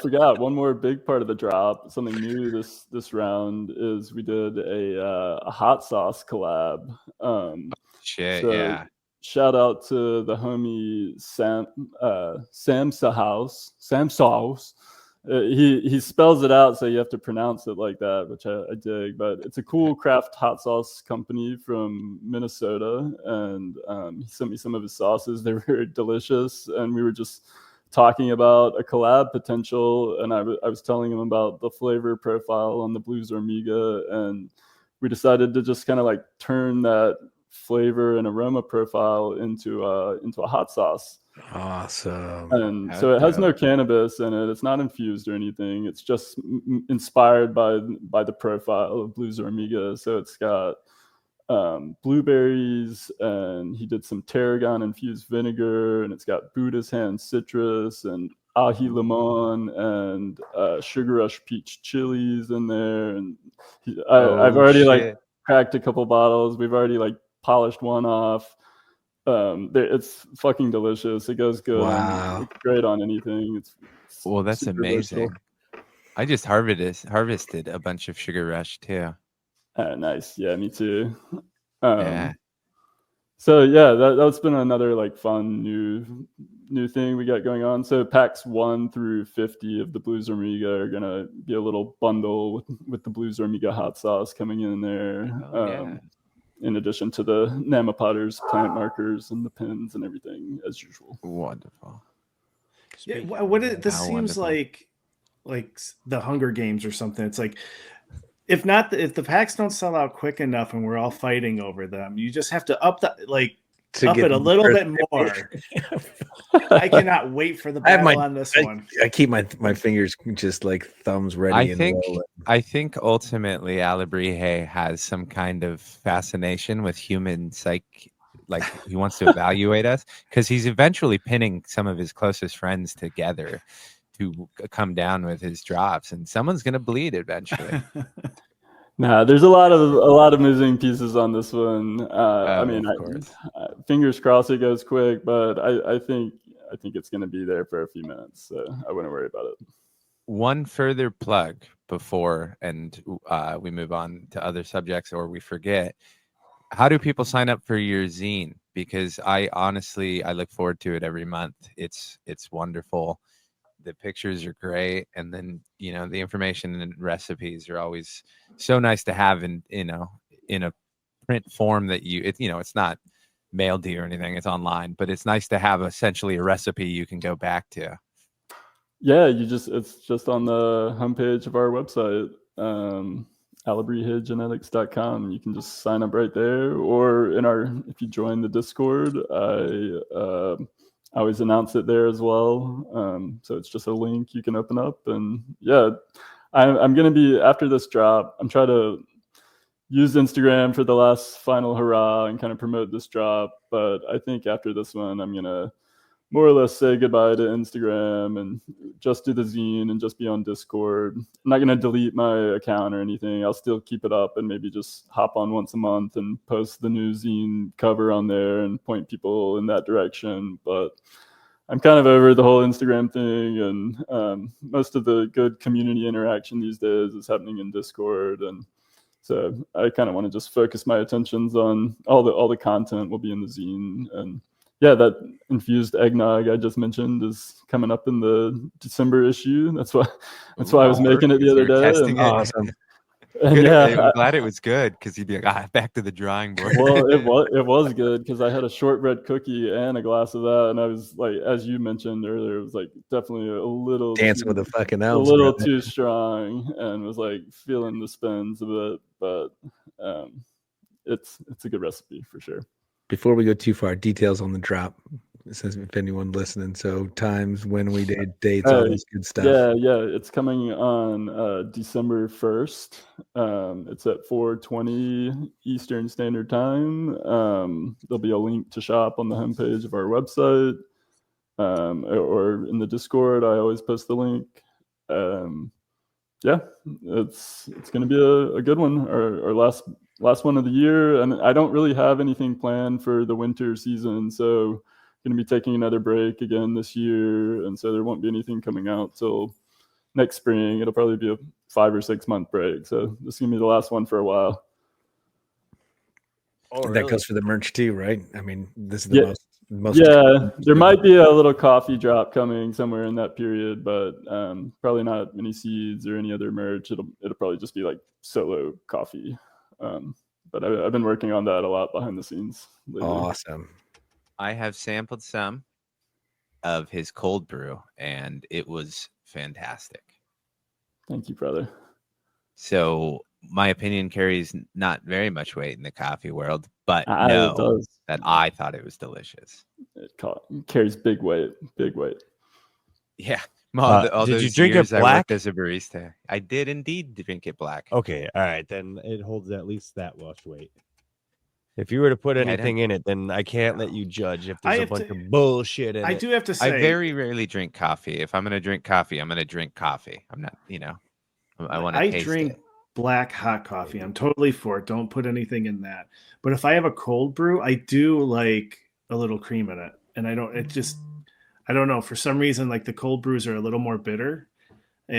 forgot one more big part of the drop. Something new this round is we did a hot sauce collab. Shit, So yeah. shout out to the homie Sam Sauce. He spells it out, so you have to pronounce it like that, which I dig. But it's a cool craft hot sauce company from Minnesota, and he sent me some of his sauces. They were delicious, and we were just talking about a collab potential, and I was telling him about the flavor profile on the Blues Omega, and we decided to just kind of like turn that flavor and aroma profile into a hot sauce. Awesome. And so it has no cannabis in it. It's not infused or anything. It's just inspired by the profile of Blues Omega. So it's got blueberries, and he did some tarragon infused vinegar, and it's got Buddha's hand citrus and ahi limon and sugar rush peach chilies in there. And I've already like cracked a couple bottles. We've already like polished one off. It's fucking delicious. It goes good. Wow. It's great on anything. It's Well, that's super amazing. versatile. I just harvested a bunch of Sugar Rush too. Nice. Yeah, me too. Yeah. So yeah, that's been another like fun new thing we got going on. So packs 1 through 50 of the Blues Omega are gonna be a little bundle with the Blues Omega hot sauce coming in there. Yeah. In addition to the Namapotters plant markers and the pins and everything as usual. Wonderful. Yeah, Speaking what of it, this How seems wonderful. like the Hunger Games or something. It's like if the packs don't sell out quick enough and we're all fighting over them, you just have to up it a little bit more. I cannot wait for the I have battle on this one. I keep my fingers just like thumbs ready. I think ultimately Alebrije has some kind of fascination with human psyche. Like he wants to evaluate us because he's eventually pinning some of his closest friends together to come down with his drops, and someone's gonna bleed eventually. Nah, there's a lot of moving pieces on this one. I mean, of course. Fingers crossed it goes quick, but I think it's going to be there for a few minutes, so I wouldn't worry about it. One further plug before we move on to other subjects or we forget. How do people sign up for your zine? Because I look forward to it every month. It's wonderful. The pictures are great, and then the information and recipes are always so nice to have in a print form that it's not mailed to you or anything. It's online, but it's nice to have essentially a recipe you can go back to. Yeah, it's just on the homepage of our website. AlebrijeGenetics.com. You can just sign up right there, or if you join the Discord, I always announce it there as well. So it's just a link you can open up, and yeah, I'm gonna be, after this drop, I'm trying to use Instagram for the last final hurrah and kind of promote this drop. But I think after this one, I'm gonna more or less say goodbye to Instagram and just do the zine and just be on Discord. I'm not going to delete my account or anything. I'll still keep it up and maybe just hop on once a month and post the new zine cover on there and point people in that direction. But I'm kind of over the whole Instagram thing, and most of the good community interaction these days is happening in Discord. And so I kind of want to just focus my attentions on all the content will be in the zine. And yeah, that infused eggnog I just mentioned is coming up in the December issue. That's why I was making it the other day. Testing it. Awesome. And Good. yeah, I'm glad it was good, because you'd be like, back to the drawing board. well, it was good because I had a shortbread cookie and a glass of that, and I was like, as you mentioned earlier, it was like definitely a little Dancing with the fucking a elves. little brother. too strong, and was like feeling the spins of it. But it's a good recipe for sure. Before we go too far, details on the drop. It says if anyone listening, so times, when we did, dates, all this good stuff. Yeah, it's coming on December 1st. It's at 4:20 Eastern Standard Time. There'll be a link to shop on the homepage of our website, or in the Discord. I always post the link. Yeah, it's going to be a good one. Our last one of the year, and I don't really have anything planned for the winter season, so going to be taking another break again this year, and so there won't be anything coming out till next spring. It'll probably be a 5 or 6 month break, so this is going to be the last one for a while. Oh, That goes for the merch too, right? I mean, this is the most. Yeah, there might be a little coffee drop coming somewhere in that period, but probably not any seeds or any other merch. It'll probably just be like solo coffee. But I've been working on that a lot behind the scenes lately. Awesome. I have sampled some of his cold brew, and it was fantastic. Thank you, brother. So my opinion carries not very much weight in the coffee world, but It does. that I thought it was delicious. It carries big weight. Yeah. All did you those drink it years I black? worked as a barista. I did indeed drink it black. Okay, all right, then it holds at least that much weight. If you were to put I anything in it, then I can't let you judge if there's a bunch of bullshit in it. I do have to say, I very rarely drink coffee. If I'm going to drink coffee, I'm going to drink coffee. I'm not, I want to taste drink it. black hot coffee. I'm totally for it. Don't put anything in that. But if I have a cold brew, I do like a little cream in it. And I don't know. For some reason, like the cold brews are a little more bitter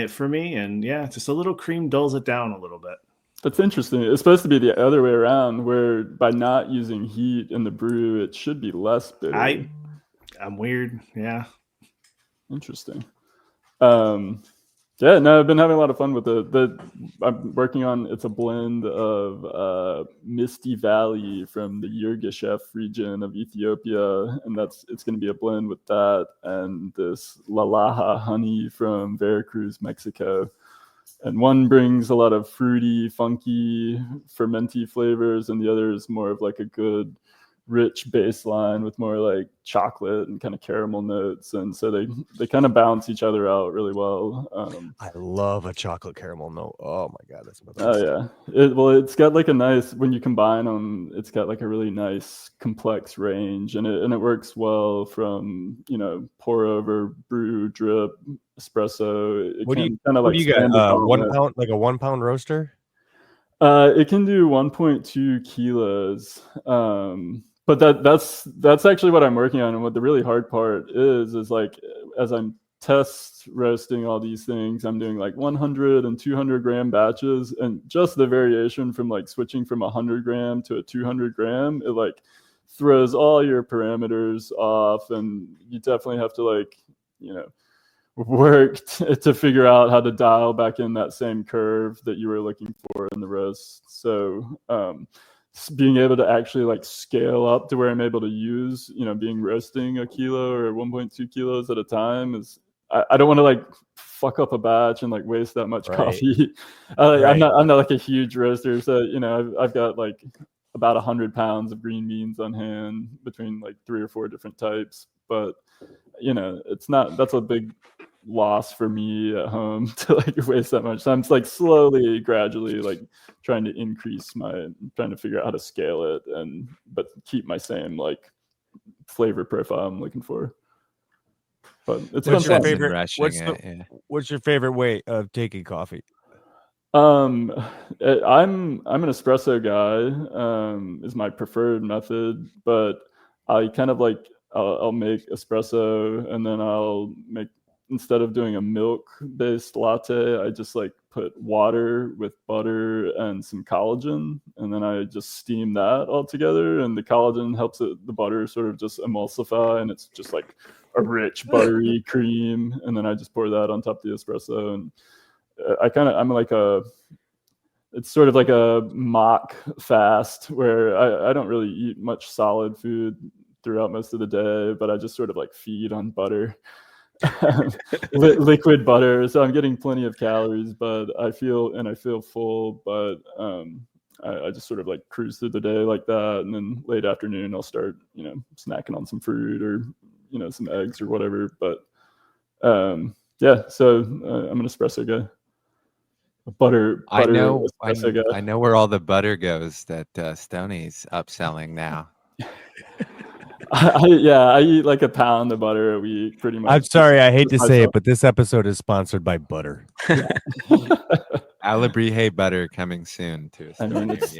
for me. And yeah, just a little cream dulls it down a little bit. That's interesting. It's supposed to be the other way around, where by not using heat in the brew, it should be less bitter. I'm weird. Yeah. Interesting. Yeah, no, I've been having a lot of fun with it. I'm working on, it's a blend of Misty Valley from the Yirgacheffe region of Ethiopia, and it's going to be a blend with that and this Lalaha honey from Veracruz, Mexico. And one brings a lot of fruity, funky, fermenty flavors, and the other is more of like a good, rich baseline with more like chocolate and kind of caramel notes. And so they kind of balance each other out really well. I love a chocolate caramel note. Oh my god, that's my best. Oh yeah. It's got like a nice, when you combine them, it's got like a really nice complex range, and it works well from pour over, brew, drip, espresso. What do you got? 1 pound, like a 1 pound roaster? It can do 1.2 kilos. But that's actually what I'm working on, and what the really hard part is like, as I'm test roasting all these things, I'm doing like 100 and 200 gram batches, and just the variation from like switching from 100 gram to a 200 gram, it like throws all your parameters off, and you definitely have to like work to figure out how to dial back in that same curve that you were looking for in the roast. So being able to actually like scale up to where I'm able to use, being roasting a kilo or 1.2 kilos at a time is I don't want to like fuck up a batch and like waste that much Right. coffee. Right. I'm not like a huge roaster, so you know I've got like about 100 pounds of green beans on hand between like 3 or 4 different types. But you know, that's a big loss for me at home to like waste that much. So I'm like slowly, gradually like trying to figure out how to scale it but keep my same like flavor profile I'm looking for. But it's What's your sense in favorite? rushing it, yeah. What's your favorite way of taking coffee? I'm an espresso guy. Is my preferred method, but I kind of like I'll make espresso and then I'll make, instead of doing a milk based latte, I just like put water with butter and some collagen, and then I just steam that all together, and the collagen helps the butter sort of just emulsify, and it's just like a rich buttery cream, and then I just pour that on top of the espresso. And it's sort of like a mock fast where I don't really eat much solid food throughout most of the day, but I just sort of like feed on butter, liquid butter. So I'm getting plenty of calories, but I feel full, but I just sort of like cruise through the day like that. And then late afternoon, I'll start, you know, snacking on some fruit or, you know, some eggs or whatever. But yeah, so I'm an espresso guy. Butter I know espresso guy. I know where all the butter goes that Stoney's upselling now. I eat like a pound of butter a week, pretty much. I'm sorry, I hate to say it, but this episode is sponsored by butter. Alebrije butter coming soon to us. I mean, it's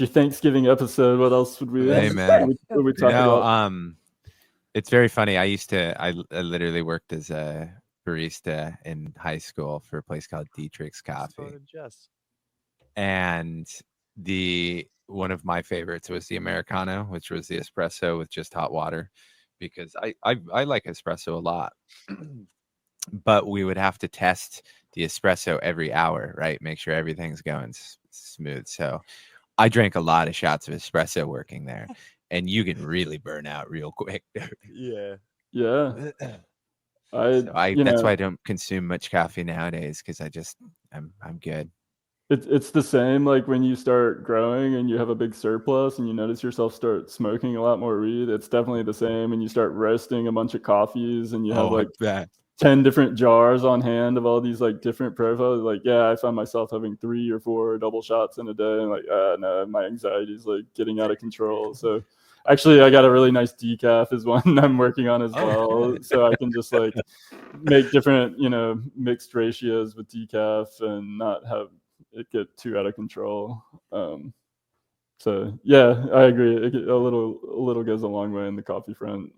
your Thanksgiving episode. What else would we? Hey, man. What we talking about? It's very funny. I literally worked as a barista in high school for a place called Dietrich's Coffee, and one of my favorites was the Americano, which was the espresso with just hot water, because I like espresso a lot. But we would have to test the espresso every hour, right? Make sure everything's going smooth. So I drank a lot of shots of espresso working there, and you can really burn out real quick. Yeah. That's why I don't consume much coffee nowadays, because I'm good. It's the same like when you start growing and you have a big surplus and you notice yourself start smoking a lot more weed. It's definitely the same. And you start roasting a bunch of coffees and you have like that 10 different jars on hand of all these like different profiles. Like, yeah, I found myself having 3 or 4 double shots in a day, and like, no, my anxiety is like getting out of control. So actually, I got a really nice decaf is one I'm working on as well. So I can just like make different, you know, mixed ratios with decaf and not have it get too out of control. So yeah, I agree. A little goes a long way in the coffee front.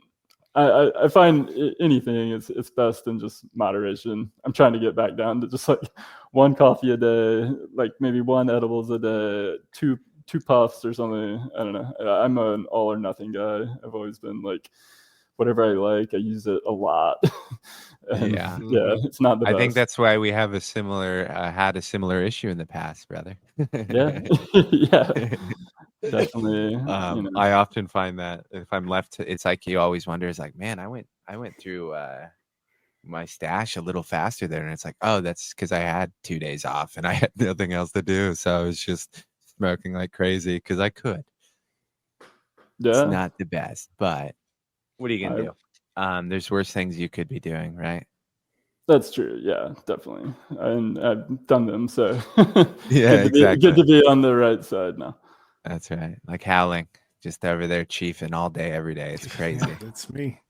I find anything it's best in just moderation. I'm trying to get back down to just like 1 coffee a day, like maybe 1 edibles a day, 2 puffs or something. I don't know. I'm an all or nothing guy. I've always been like, whatever I like, I use it a lot. Yeah, it's not the best. I think that's why we have had a similar issue in the past, brother. Yeah. Definitely. I often find that if I'm left, it's like you always wonder, it's like, man, I went through my stash a little faster there, and it's like, oh, that's because I had 2 days off and I had nothing else to do, so I was just smoking like crazy because I could. Yeah, it's not the best, but what are you gonna do? There's worse things you could be doing, right? That's true. Yeah, definitely. And I've done them, so yeah, exactly. Good to be on the right side now. That's right. Like Howling, just over there chiefing all day, every day. It's crazy. That's me.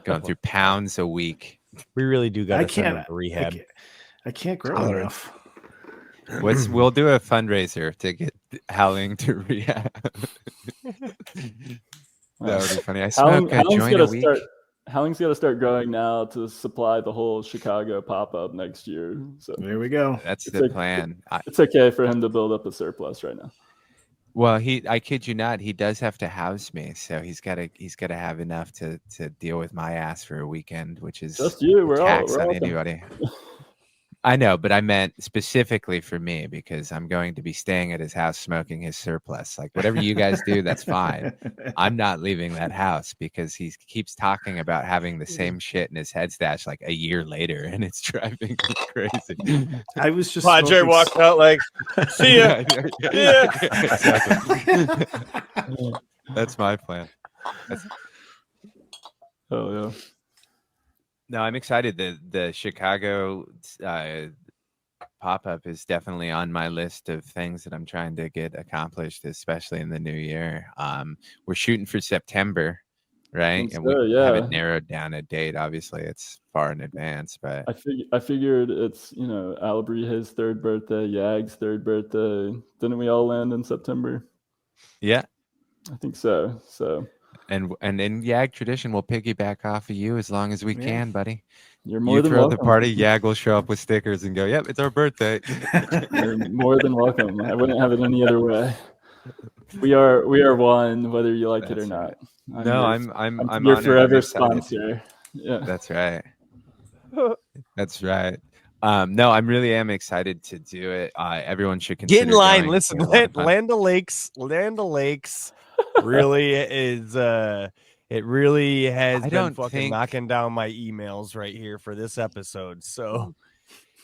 Going through pounds a week. We really do got to send him to rehab. I can't grow enough. We'll do a fundraiser to get Howling to rehab. That would be funny. I smoke a joint a week. Howling's got to start going now to supply the whole Chicago pop-up next year. So there we go. That's the plan. It's okay for him to build up a surplus right now. Well, I kid you not, he does have to house me, so he's got to have enough to deal with my ass for a weekend, which is just you. We're tax all on anybody. I know, but I meant specifically for me because I'm going to be staying at his house smoking his surplus. Like whatever you guys do, that's fine. I'm not leaving that house because he keeps talking about having the same shit in his head stash like a year later, and it's driving me crazy. I was just Padre smoking walked out like, see ya. Yeah, exactly. That's my plan. Oh yeah. No, I'm excited. The Chicago pop-up is definitely on my list of things that I'm trying to get accomplished, especially in the new year. We're shooting for September, right? And we haven't narrowed down a date. Obviously, it's far in advance, but I figured it's, you know, Alebrije's 3rd birthday, Yag's 3rd birthday. Didn't we all land in September? yeah. I think so. So And in Yag tradition, we'll piggyback off of you as long as we can, buddy. You're more you than throw welcome. the party, Yag will show up with stickers and go, "Yep, it's our birthday." You're more than welcome. I wouldn't have it any other way. We are one, whether you like it or not. I'm your honored. forever sponsor. Yeah, that's right. That's right. No, I really am excited to do it. Everyone should consider Get in line. going. Listen, Land O'Lakes really is. It really has been fucking knocking down my emails right here for this episode. So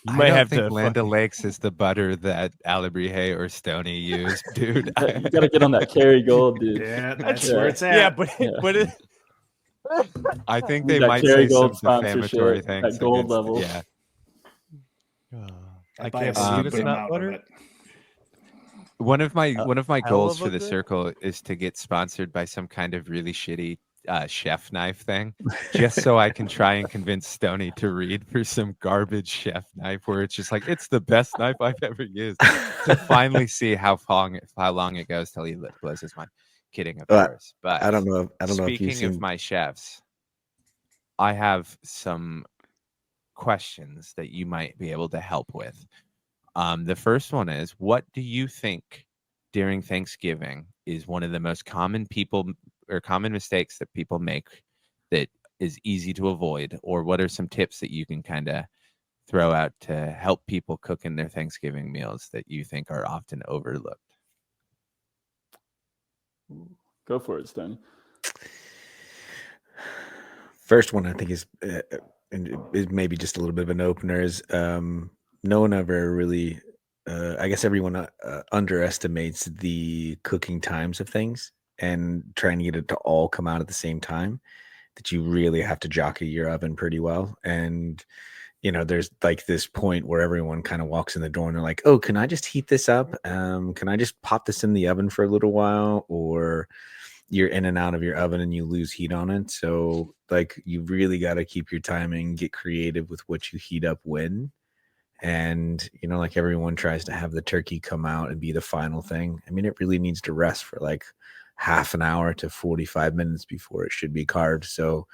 you might have to. Land O'Lakes is the butter that Alebrije or Stoney use, dude. You gotta get on that Kerrygold, dude. Yeah, that's where it's at. Yeah, but it. I think they might say some defamatory things at gold level. Yeah. I can't believe it's not butter. One of my goals for the circle is to get sponsored by some kind of really shitty chef knife thing, just so I can try and convince Stoney to read for some garbage chef knife where it's just like it's the best knife I've ever used, to finally see how long it goes till he blows his mind. Kidding, of course. But I don't know. Speaking of my chefs, I have some questions that you might be able to help with. The first one is, what do you think during Thanksgiving is one of the most common mistakes that people make that is easy to avoid? Or what are some tips that you can kind of throw out to help people cook in their Thanksgiving meals that you think are often overlooked? Go for it, Stoney. First one I think is, and it maybe just a little bit of an opener, is no one ever really, I guess everyone underestimates the cooking times of things, and trying to get it to all come out at the same time, that you really have to jockey your oven pretty well. And, you know, there's like this point where everyone kind of walks in the door and they're like, oh, can I just heat this up? Can I just pop this in the oven for a little while? Or you're in and out of your oven and you lose heat on it. So like, you really got to keep your timing, get creative with what you heat up when. And, you know, like everyone tries to have the turkey come out and be the final thing. I mean, it really needs to rest for like half an hour to 45 minutes before it should be carved. So,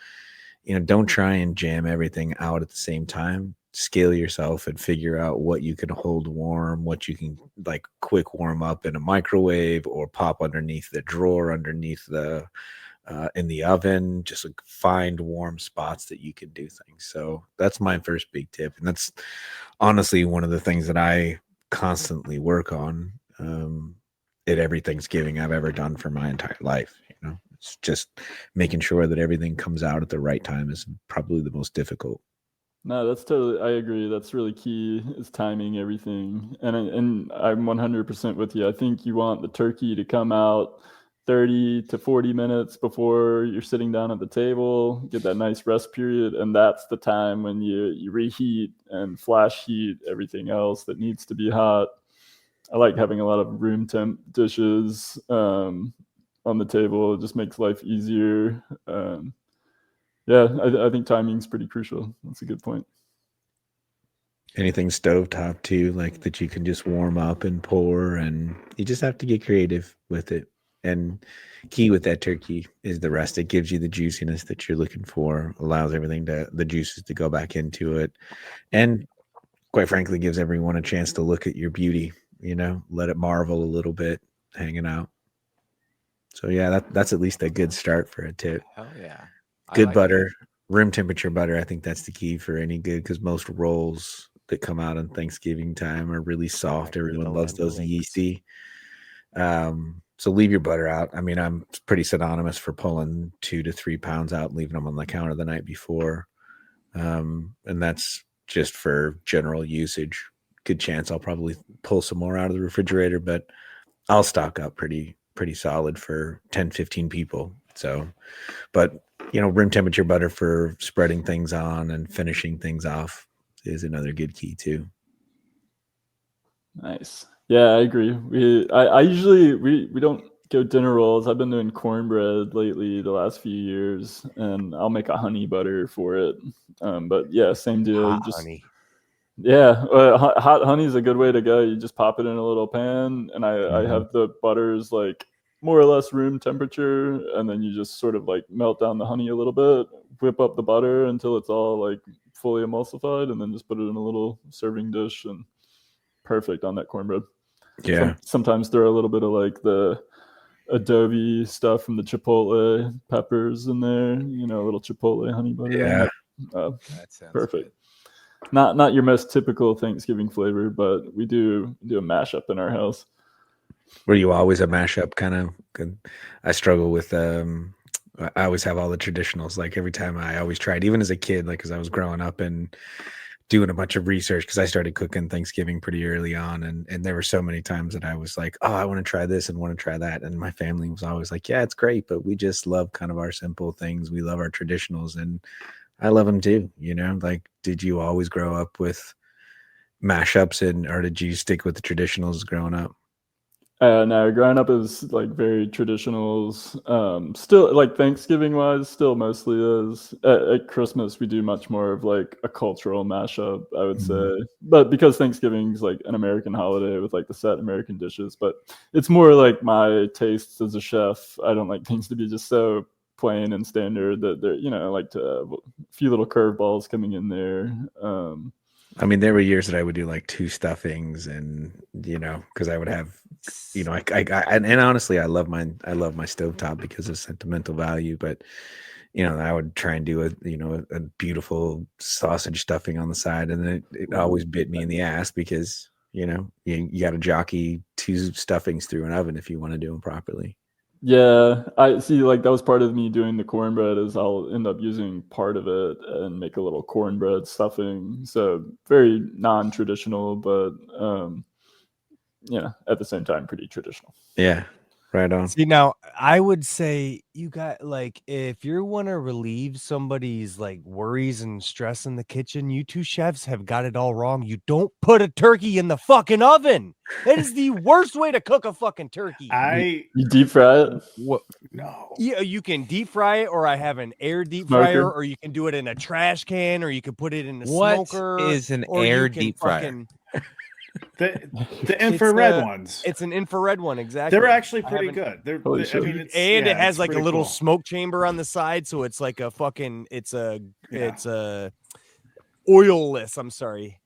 you know, don't try and jam everything out at the same time. Scale yourself and figure out what you can hold warm, what you can like quick warm up in a microwave or pop underneath the drawer, underneath the in the oven. Just like find warm spots that you can do things. So that's my first big tip, and that's honestly one of the things that I constantly work on at every Thanksgiving I've ever done for my entire life. You know, it's just making sure that everything comes out at the right time is probably the most difficult. No, that's totally, I agree. That's really key, is timing everything. And I'm 100% with you. I think you want the turkey to come out 30 to 40 minutes before you're sitting down at the table, get that nice rest period. And that's the time when you reheat and flash heat everything else that needs to be hot. I like having a lot of room temp dishes on the table. It just makes life easier. Yeah, I think timing's pretty crucial. That's a good point. Anything stovetop too, like that you can just warm up and pour, and you just have to get creative with it. And key with that turkey is the rest. It gives you the juiciness that you're looking for, allows everything the juices to go back into it, and quite frankly gives everyone a chance to look at your beauty, you know, let it marvel a little bit hanging out. So yeah, that's at least a good start for a tip. Hell yeah. Good butter, room temperature butter. I think that's the key for any good, because most rolls that come out on Thanksgiving time are really soft. Everyone loves those Links. yeasty. So leave your butter out. I mean, I'm pretty synonymous for pulling 2 to 3 pounds out and leaving them on the counter the night before. And that's just for general usage. Good chance I'll probably pull some more out of the refrigerator, but I'll stock up pretty solid for 10, 15 people. So, but room temperature butter for spreading things on and finishing things off is another good key too. Nice. Yeah, I agree. I usually we don't go dinner rolls. I've been doing cornbread lately the last few years, and I'll make a honey butter for it. But yeah, same deal. Hot honey. Yeah, hot honey is a good way to go. You just pop it in a little pan, and I have the butters like more or less room temperature, and then you just sort of like melt down the honey a little bit, whip up the butter until it's all like fully emulsified, and then just put it in a little serving dish, and perfect on that cornbread. Yeah. Sometimes throw a little bit of like the adobe stuff from the chipotle peppers in there, a little chipotle honey butter. Yeah. That sounds perfect. good. Not your most typical Thanksgiving flavor, but we do a mashup in our house. Were you always a mashup kind of? I struggle with I always have all the traditionals. Like every time I always tried, even as a kid, like as I was growing up and doing a bunch of research, because I started cooking Thanksgiving pretty early on, and there were so many times that I was like, oh, I want to try this and want to try that, and my family was always like, yeah, it's great, but we just love kind of our simple things. We love our traditionals, and I love them too. Like, did you always grow up with mashups, or did you stick with the traditionals growing up? No, growing up is like very traditionals. Still, like Thanksgiving wise, still mostly is. At Christmas, we do much more of like a cultural mashup, I would say. But because Thanksgiving is like an American holiday with like the set American dishes, but it's more like my tastes as a chef. I don't like things to be just so plain and standard that they're, I like to have a few little curveballs coming in there. I mean, there were years that I would do like 2 stuffings, and because I would have, and honestly, I love my stovetop because of sentimental value. But I would try and do a beautiful sausage stuffing on the side, and it always bit me in the ass because you got to jockey 2 stuffings through an oven if you want to do them properly. Yeah, I see. Like that was part of me doing the cornbread is I'll end up using part of it and make a little cornbread stuffing. So very non-traditional, but at the same time, pretty traditional. Yeah, right on. See, now I would say you got like if you want to relieve somebody's like worries and stress in the kitchen, you 2 chefs have got it all wrong. You don't put a turkey in the fucking oven. That is the worst way to cook a fucking turkey. You deep fry it? What? No. Yeah, you can deep fry it, or I have an air deep fryer, or you can do it in a trash can, or you can put it in a smoker. What is an or air you can deep fryer? The infrared ones. It's an infrared one, exactly. They're actually pretty good. It has like a little smoke chamber on the side, so it's like a fucking it's a oilless. I'm sorry,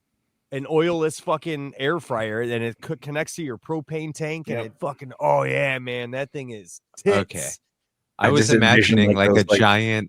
an oilless fucking air fryer, and it connects to your propane tank, and it fucking man, that thing is tits. Okay. I was imagining like a giant,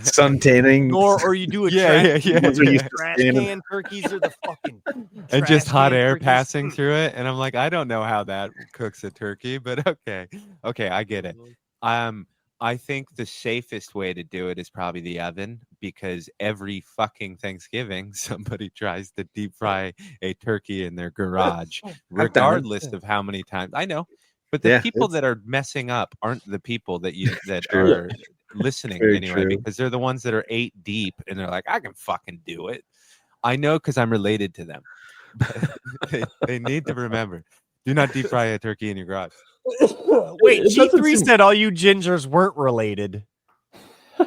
sun tanning, or you do a trash can turkeys are the fucking and just hot air passing through it. And I'm like, I don't know how that cooks a turkey, but okay, I get it. I think the safest way to do it is probably the oven, because every fucking Thanksgiving somebody tries to deep fry a turkey in their garage, regardless of how many times. I know. But the people that are messing up aren't the people that are listening anyway, because they're the ones that are 8 deep and they're like, I can fucking do it. I know because I'm related to them. But they need to remember, do not deep fry a turkey in your garage. Wait, G3 said all you gingers weren't related.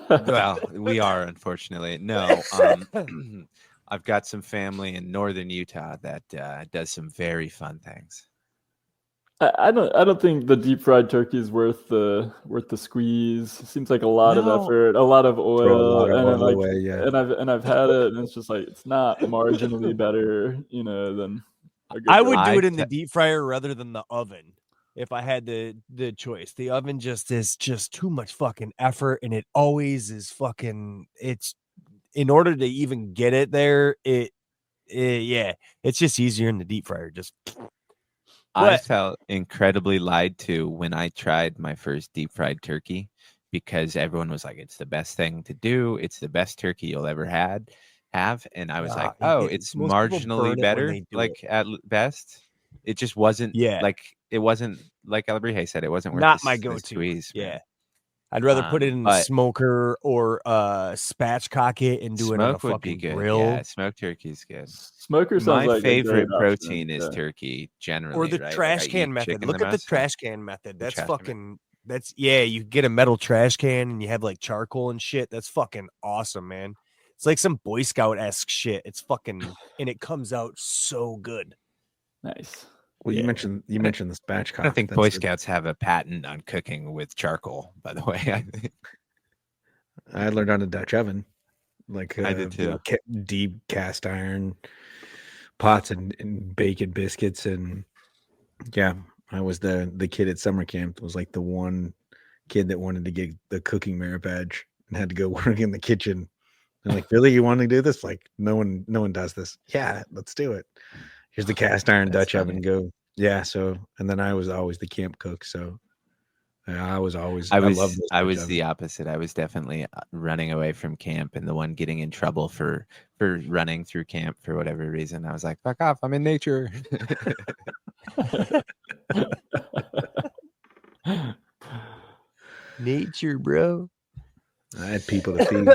Well, we are, unfortunately. No, I've got some family in northern Utah that does some very fun things. I don't think the deep fried turkey is worth the squeeze. It seems like a lot of effort, a lot of oil, and I've had it, and it's just like it's not marginally better, than. I would do it in the deep fryer rather than the oven if I had the choice. The oven is just too much fucking effort, and it always is fucking. It's in order to even get it there, yeah, it's just easier in the deep fryer. Just I What? felt incredibly lied to when I tried my first deep fried turkey because everyone was like, "It's the best thing to do. It's the best turkey you'll ever have." And I was like, "Oh, it's most people marginally burn it when better, they do like it. at best." It just wasn't Yeah, it wasn't like Alebrije said, it wasn't worth not my the go-to. squeeze, Yeah, man. I'd rather put it in the But smoker or spatchcock it and do it on a smoke would be fucking good. Yeah, grill smoked turkey's good. Smoker sounds My like a great favorite option. protein is Yeah. turkey or generally, the right? Like I trash can eat method. chicken the Look at the most. So trash can method. the That's trash can fucking. That's you get a metal trash can and you have like charcoal and shit. That's fucking awesome, man. It's like some Boy Scout esque shit. It's fucking and it comes out so good. Nice. Well, you Yeah. mentioned the spatchcock. I don't think That's Boy a- Scouts have a patent on cooking with charcoal, by the way. I learned on a Dutch oven, like I did too. deep cast iron pots and bacon biscuits, and yeah, I was the kid at summer camp. It was like the one kid that wanted to get the cooking merit badge and had to go work in the kitchen. I'm like, really, you want to do this? Like, no one does this. Yeah, let's do it. Here's the cast iron That's Dutch oven. funny. Go. Yeah. So, and then I was always the camp cook. So I was always, I I love was those I Dutch was ovens. the opposite. I was definitely running away from camp and the one getting in trouble for running through camp for whatever reason. I was like, "Fuck off! I'm in nature." Nature, bro. I had people to feed,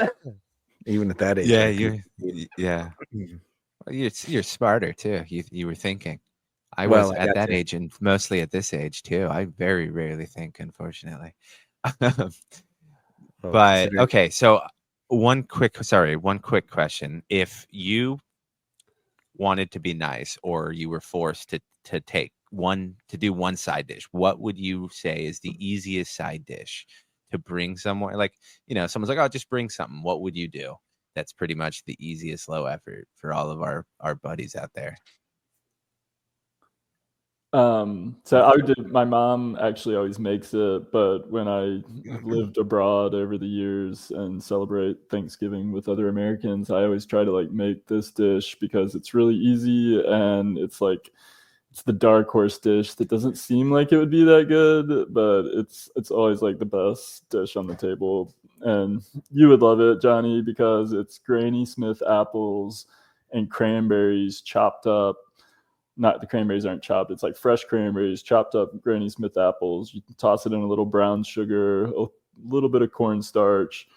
even at that age. Yeah, I had people you're to feed. yeah. Well, you're smarter too. You were thinking. I Well, was I at got that to. age and mostly at this age too. I very rarely think, unfortunately. Well, But consider okay, so one quick question. If you wanted to be nice or you were forced to do one side dish, what would you say is the easiest side dish to bring somewhere? Like, someone's like, "Oh, just bring something." What would you do? That's pretty much the easiest low effort for all of our buddies out there. So I would do, my mom actually always makes it, but when I have lived abroad over the years and celebrate Thanksgiving with other Americans, I always try to like make this dish because it's really easy and it's the dark horse dish that doesn't seem like it would be that good, but it's always like the best dish on the table. And you would love it, Johnny, because it's Granny Smith apples and cranberries chopped up. Not the cranberries aren't chopped. It's like fresh cranberries, chopped up Granny Smith apples. You toss it in a little brown sugar, a little bit of cornstarch,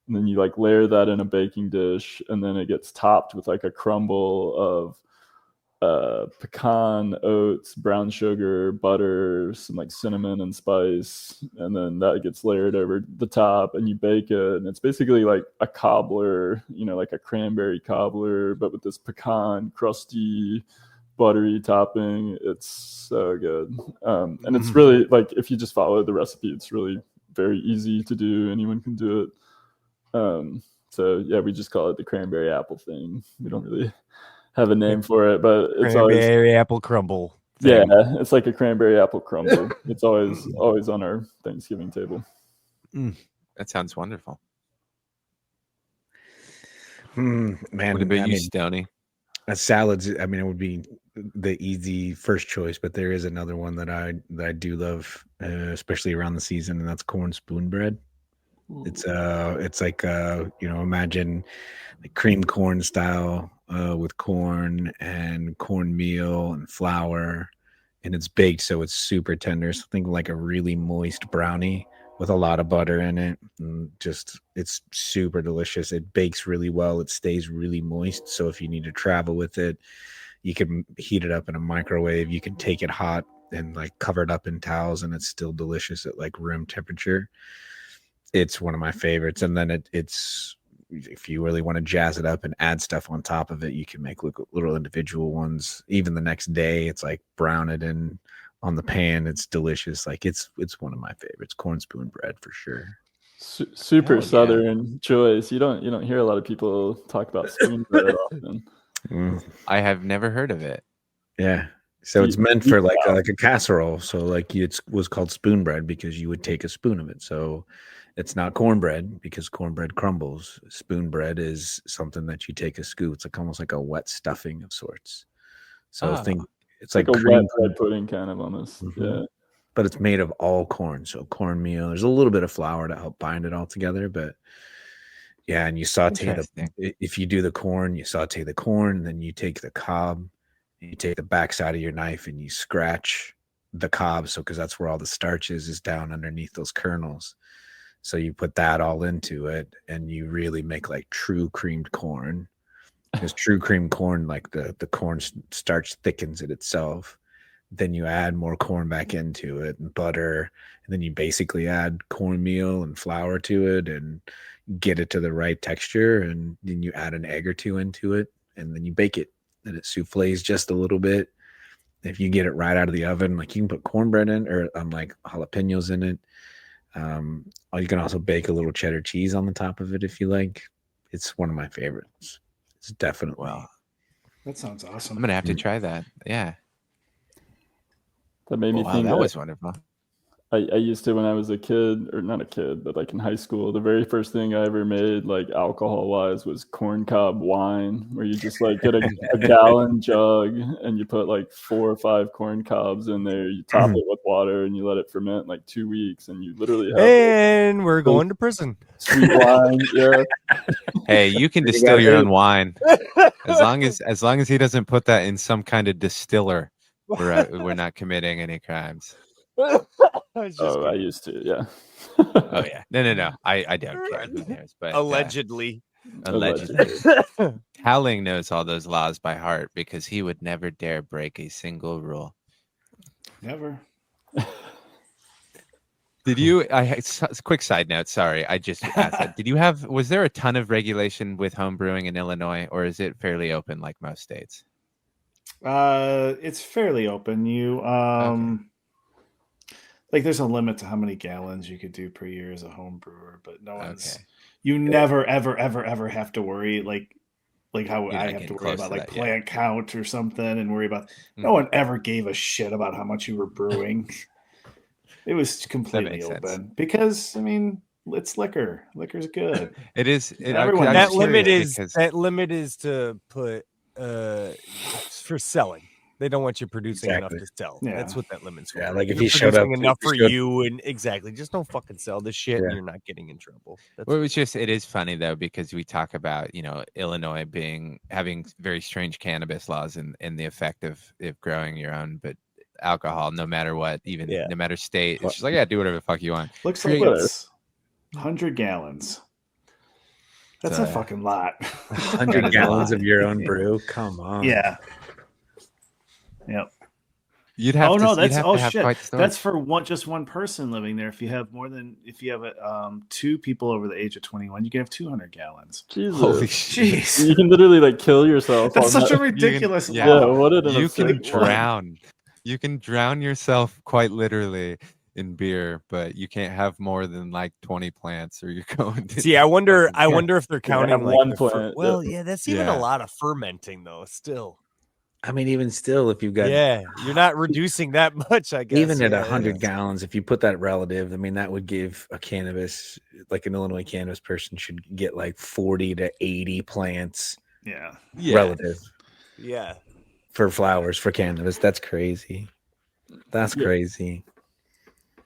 and then you like layer that in a baking dish, and then it gets topped with like a crumble of pecan, oats, brown sugar, butter, some like cinnamon and spice, and then that gets layered over the top, and you bake it, and it's basically like a cobbler, like a cranberry cobbler, but with this pecan crusty buttery topping. It's so good. And it's really like, if you just follow the recipe, it's really very easy to do. Anyone can do it. So yeah, we just call it the cranberry apple thing. We don't really have a name for it, but it's Cranberry apple crumble. yeah, thing. it's like a cranberry apple crumble. It's always on our Thanksgiving table. That sounds wonderful. Man, What about you, Stoney? Salads. I mean, it would be the easy first choice, but there is another one that I do love, especially around the season, and that's corn spoon bread. It's like imagine like cream corn style with corn and cornmeal and flour, and it's baked so it's super tender. So think like a really moist brownie with a lot of butter in it, and just it's super delicious. It bakes really well. It stays really moist. So if you need to travel with it, you can heat it up in a microwave. You can take it hot and like cover it up in towels, and it's still delicious at like room temperature. It's one of my favorites. And then it's if you really want to jazz it up and add stuff on top of it, you can make little individual ones. Even the next day, it's like brown it in on the pan. It's delicious. Like it's one of my favorites. Corn spoon bread for sure. Super Hell yeah. Southern choice. You don't hear a lot of people talk about spoon bread often. I have never heard of it. Yeah. So it's meant for like a casserole. So like it was called spoon bread because you would take a spoon of it. So It's not cornbread because cornbread crumbles. Spoon bread is something that you take a scoop. It's like almost like a wet stuffing of sorts. So think it's like like a cream, wet pudding kind of almost. Yeah. but it's made of all corn. So cornmeal. There's a little bit of flour to help bind it all together, but yeah, and you saute if you do the corn, you saute the corn, then you take the cob, you take the backside of your knife and you scratch the cob. So because that's where all the starch is down underneath those kernels. So you put that all into it and you really make like true creamed corn. Because true creamed corn, like the corn starch thickens it itself. Then you add more corn back into it and butter. And then you basically add cornmeal and flour to it and get it to the right texture. And then you add an egg or two into it and then you bake it. And it souffles just a little bit. If you get it right out of the oven, like you can put cornbread in or like jalapenos in it. You can also bake a little cheddar cheese on the top of it if you like. It's one of my favorites. It's definitely. Wow. That sounds awesome. I'm gonna have to try that. Yeah. That made me think that was wonderful. I used to, when I was a kid, or not a kid, but like in high school, the very first thing I ever made, like alcohol wise, was corn cob wine, where you just like get a gallon jug and you put like 4 or 5 corn cobs in there. You top it with water and you let it ferment like 2 weeks, and you literally have. And we're going to prison. Sweet wine, yeah. Hey, you can distill your own wine as long as he doesn't put that in some kind of distiller. We're not committing any crimes. I used to, yeah. Oh yeah, no. I don't care. Who cares? But Allegedly. Howling knows all those laws by heart because he would never dare break a single rule. Never. Did you? Quick side note. Sorry, I just asked that. Did you have? Was there a ton of regulation with home brewing in Illinois, or is it fairly open like most states? It's fairly open. You like there's a limit to how many gallons you could do per year as a home brewer, but no one's you never ever have to worry like how I have to worry about like plant count or something and worry about no one ever gave a shit about how much you were brewing. It was completely open because I mean it's liquor. Liquor's good. It is. That limit is to put for selling. They don't want you producing enough to sell. Yeah. That's what that limit's for. Yeah, like if you showed up enough for you and just don't fucking sell this shit and you're not getting in trouble. Well, it is funny though, because we talk about, Illinois having very strange cannabis laws and the effect of growing your own, but alcohol, no matter what, no matter state, it's just like, do whatever the fuck you want. Looks like it's 100 gallons. That's a fucking lot. 100 gallons of your own brew? Come on. Yeah. Yep. You'd have That's for just one person living there. If you have 2 people over the age of 21, you can have 200 gallons. Jesus. Holy jeez. You can literally like kill yourself. That's such a ridiculous law. Yeah, what an you can drown. You can drown yourself quite literally in beer, but you can't have more than like 20 plants or you're going to see. I wonder if they're counting like one plant. That's even a lot of fermenting though. Still, I mean, even still, if you've got you're not reducing that much. I guess even at 100 gallons, if you put that relative, I mean, that would give a cannabis, like an Illinois cannabis person should get like 40 to 80 plants. Yeah. Relative. Yeah. For flowers for cannabis, that's crazy. That's crazy.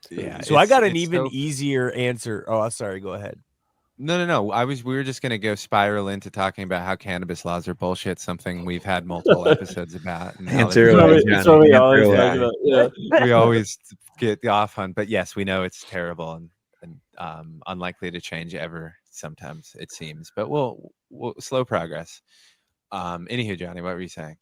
Yeah. So I got an even easier answer. Oh, sorry. Go ahead. No. We were just gonna go spiral into talking about how cannabis laws are bullshit. Something we've had multiple episodes about. And we always get off on, but yes, we know it's terrible and unlikely to change ever. Sometimes it seems, but we'll slow progress. Anywho, Johnny, what were you saying?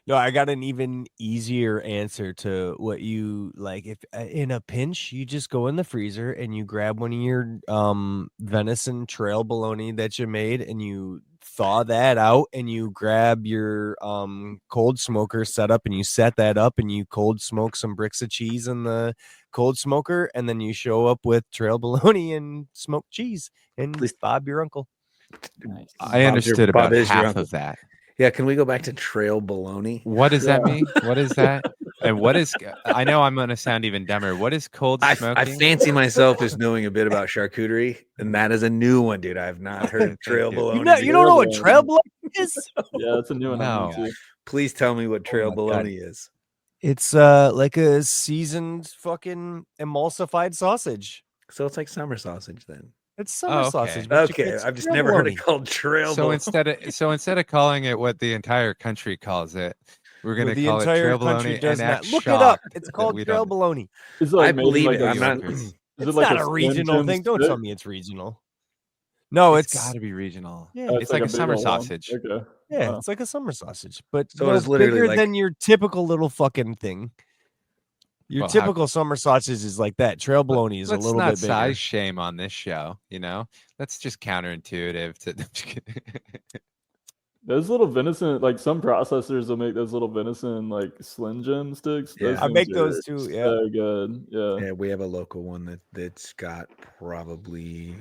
No, I got an even easier answer to what you like. If in a pinch, you just go in the freezer and you grab one of your venison trail bologna that you made and you thaw that out and you grab your cold smoker set up and you set that up and you cold smoke some bricks of cheese in the cold smoker and then you show up with trail bologna and smoked cheese and Bob your uncle. Nice. I understood about half of that. Yeah, can we go back to trail bologna? What does that mean? What is that? And what is? I know I'm going to sound even dumber. What is cold I smoking? fancy myself as knowing a bit about charcuterie, and that is a new one, dude. I've not heard of trail Thank you. bologna. You don't know what trail bologna is? Yeah, that's a new one. No. I'm into. Please tell me what trail my God. bologna is. It's like a seasoned fucking emulsified sausage. So it's like summer sausage then. It's summer okay. sausage. but Okay, it's I've just trail never heard bologna. it called trail So bologna. instead of calling it what the entire country calls it, we're going Well, to the call it entire trail country bologna does and not. act Look it up. shocked It's that called we trail don't. bologna. Is it like I made believe like it. a I'm not. New Yorkers. Is It's it like not a a Slim regional Jim thing. Don't stick? tell me it's regional. No, It's it's got to be regional. yeah, Oh, It's like a big summer old one. sausage. Okay. yeah, Wow. it's like a summer sausage, but So no it's literally bigger like- than your typical little fucking thing. Your Well, how- typical summer sausage is like that. Trail bologna is a Let's little not bit bigger. size shame on this show. That's just counterintuitive to. I'm just kidding. Those little venison, like some processors will make those little venison like Slim Jim sticks. Yeah. Those I things make are those too, yeah. so good. Yeah. Yeah, we have a local one that's got probably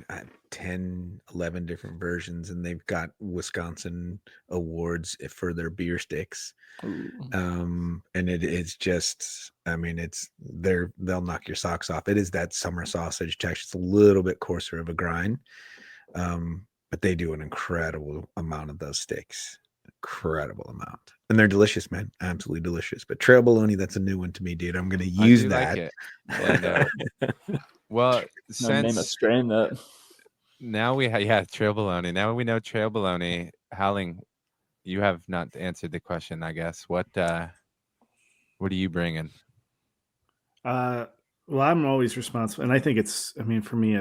10, 11 different versions, and they've got Wisconsin awards for their beer sticks. Ooh. And it's just, I mean, they'll knock your socks off. It is that summer sausage texture. It's a little bit coarser of a grind. But they do an incredible amount of those sticks. Incredible amount. And they're delicious, man. Absolutely delicious. But trail bologna, that's a new one to me, dude. I'm going to I use do that. like it. And, well, No, name a since strain that. now we have trail bologna. Now we know trail bologna. Howling, you have not answered the question, I guess. What are you bringing? Well, I'm always responsible, and I think for me,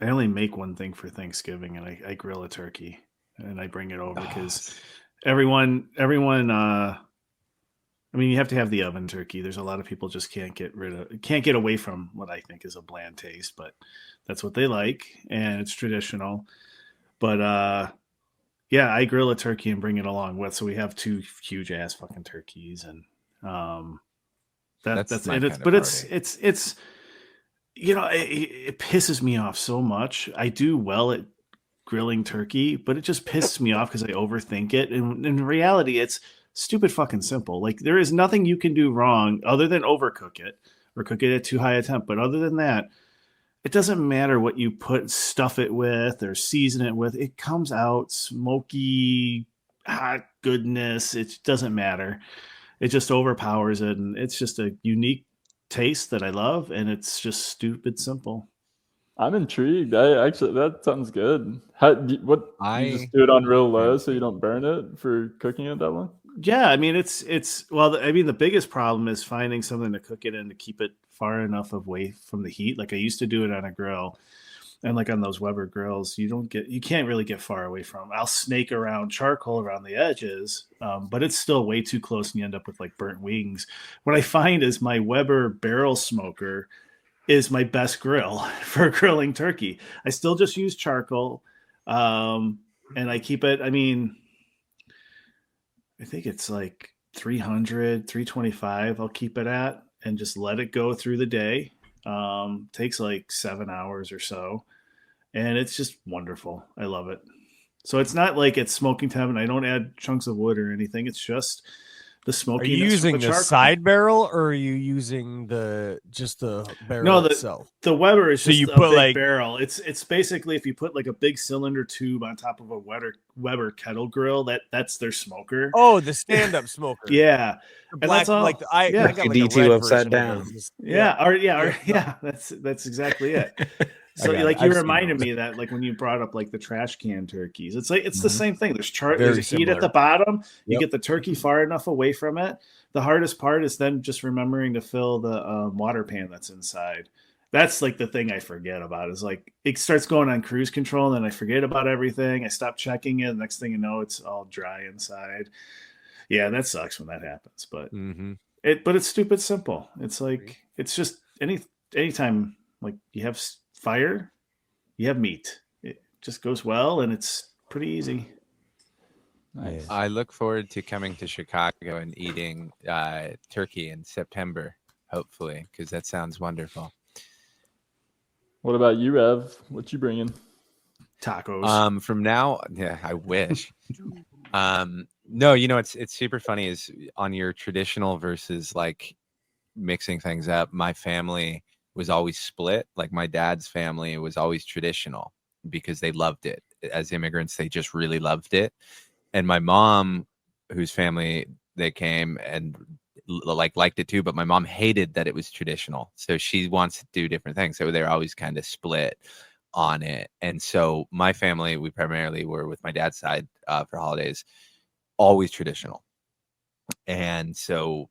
I only make one thing for Thanksgiving, and I grill a turkey, and I bring it over because everyone, I mean, you have to have the oven turkey. There's a lot of people just can't get away from what I think is a bland taste, but that's what they like, and it's traditional. But yeah, I grill a turkey and bring it along with. So we have 2 huge ass fucking turkeys, and that's my and it's kind of but party. it's it pisses me off so much. I do well at grilling turkey, but it just pisses me off because I overthink it. And in reality, it's stupid fucking simple. Like there is nothing you can do wrong other than overcook it or cook it at too high a temp. But other than that, it doesn't matter what you stuff it with or season it with. It comes out smoky, hot goodness. It doesn't matter. It just overpowers it, and it's just a unique taste that I love, and it's just stupid simple. I'm intrigued. That sounds good. You just do it on real low so you don't burn it for cooking it that long? Yeah, I mean the biggest problem is finding something to cook it in to keep it far enough away from the heat. Like I used to do it on a grill, and like on those Weber grills, you can't really get far away from. I'll snake around charcoal around the edges, but it's still way too close, and you end up with like burnt wings. What I find is my Weber barrel smoker is my best grill for grilling turkey. I still just use charcoal, and I keep it. I mean, I think it's like 300, 325. I'll keep it at and just let it go through the day. Takes like 7 hours or so, and it's just wonderful. I love it. So it's not like it's smoking temp, and I don't add chunks of wood or anything. It's just the smokiness. Are you using the charcoal. side barrel, or are you using just the barrel itself? The Weber is So just you a put, big like- barrel. It's basically if you put like a big cylinder tube on top of a Weber kettle grill, that's their smoker. Oh, the stand-up smoker. Yeah, The and that's all. I Yeah. got like a D2 red upside version of down. those. Yeah. That's exactly it. So I got like it. you I've seen reminded those. me of that, like when you brought up like the trash can turkeys, it's like it's the same thing. There's Very there's heat similar. at the bottom. You Yep. get the turkey far enough away from it. The hardest part is then just remembering to fill the water pan that's inside. That's like the thing I forget about is like it starts going on cruise control, and then I forget about everything. I stop checking it. The next thing you know, it's all dry inside. Yeah, that sucks when that happens. But Mm-hmm. but it's stupid simple. It's like it's just anytime like you have fire, you have meat. It just goes well, and it's pretty easy. Nice. I look forward to coming to Chicago and eating turkey in September, hopefully, because that sounds wonderful. What about you, Rev? What you bringing? Tacos. From now, yeah, I wish. No, it's super funny is on your traditional versus like mixing things up. My family was always split. Like my dad's family was always traditional because they loved it. As immigrants, they just really loved it. And my mom, whose family they came and liked it too, but my mom hated that it was traditional. So she wants to do different things. So they're always kind of split on it. And so my family, we primarily were with my dad's side for holidays, always traditional. And so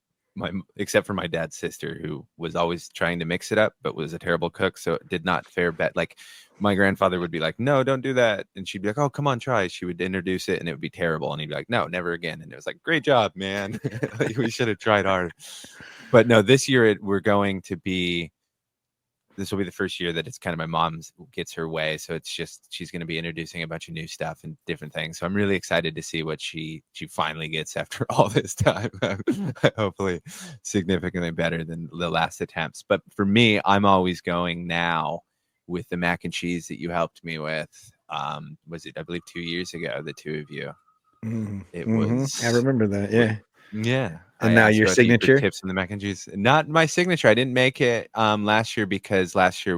except for my dad's sister, who was always trying to mix it up, but was a terrible cook. So it did not fare better. Like my grandfather would be like, no, don't do that. And she'd be like, oh, come on, try. She would introduce it and it would be terrible. And he'd be like, no, never again. And it was like, great job, man. Like, we should have tried hard. But no, this year we're going to be, this will be the first year that it's kind of my mom's gets her way. So it's just, she's going to be introducing a bunch of new stuff and different things. So I'm really excited to see what she finally gets after all this time. Hopefully significantly better than the last attempts. But for me, I'm always going now with the mac and cheese that you helped me with. Was it, I believe 2 years ago, the two of you, it was, I remember that. Yeah. Yeah. And now your both of you for signature? tips on the mac and cheese. Not my signature. I didn't make it last year because last year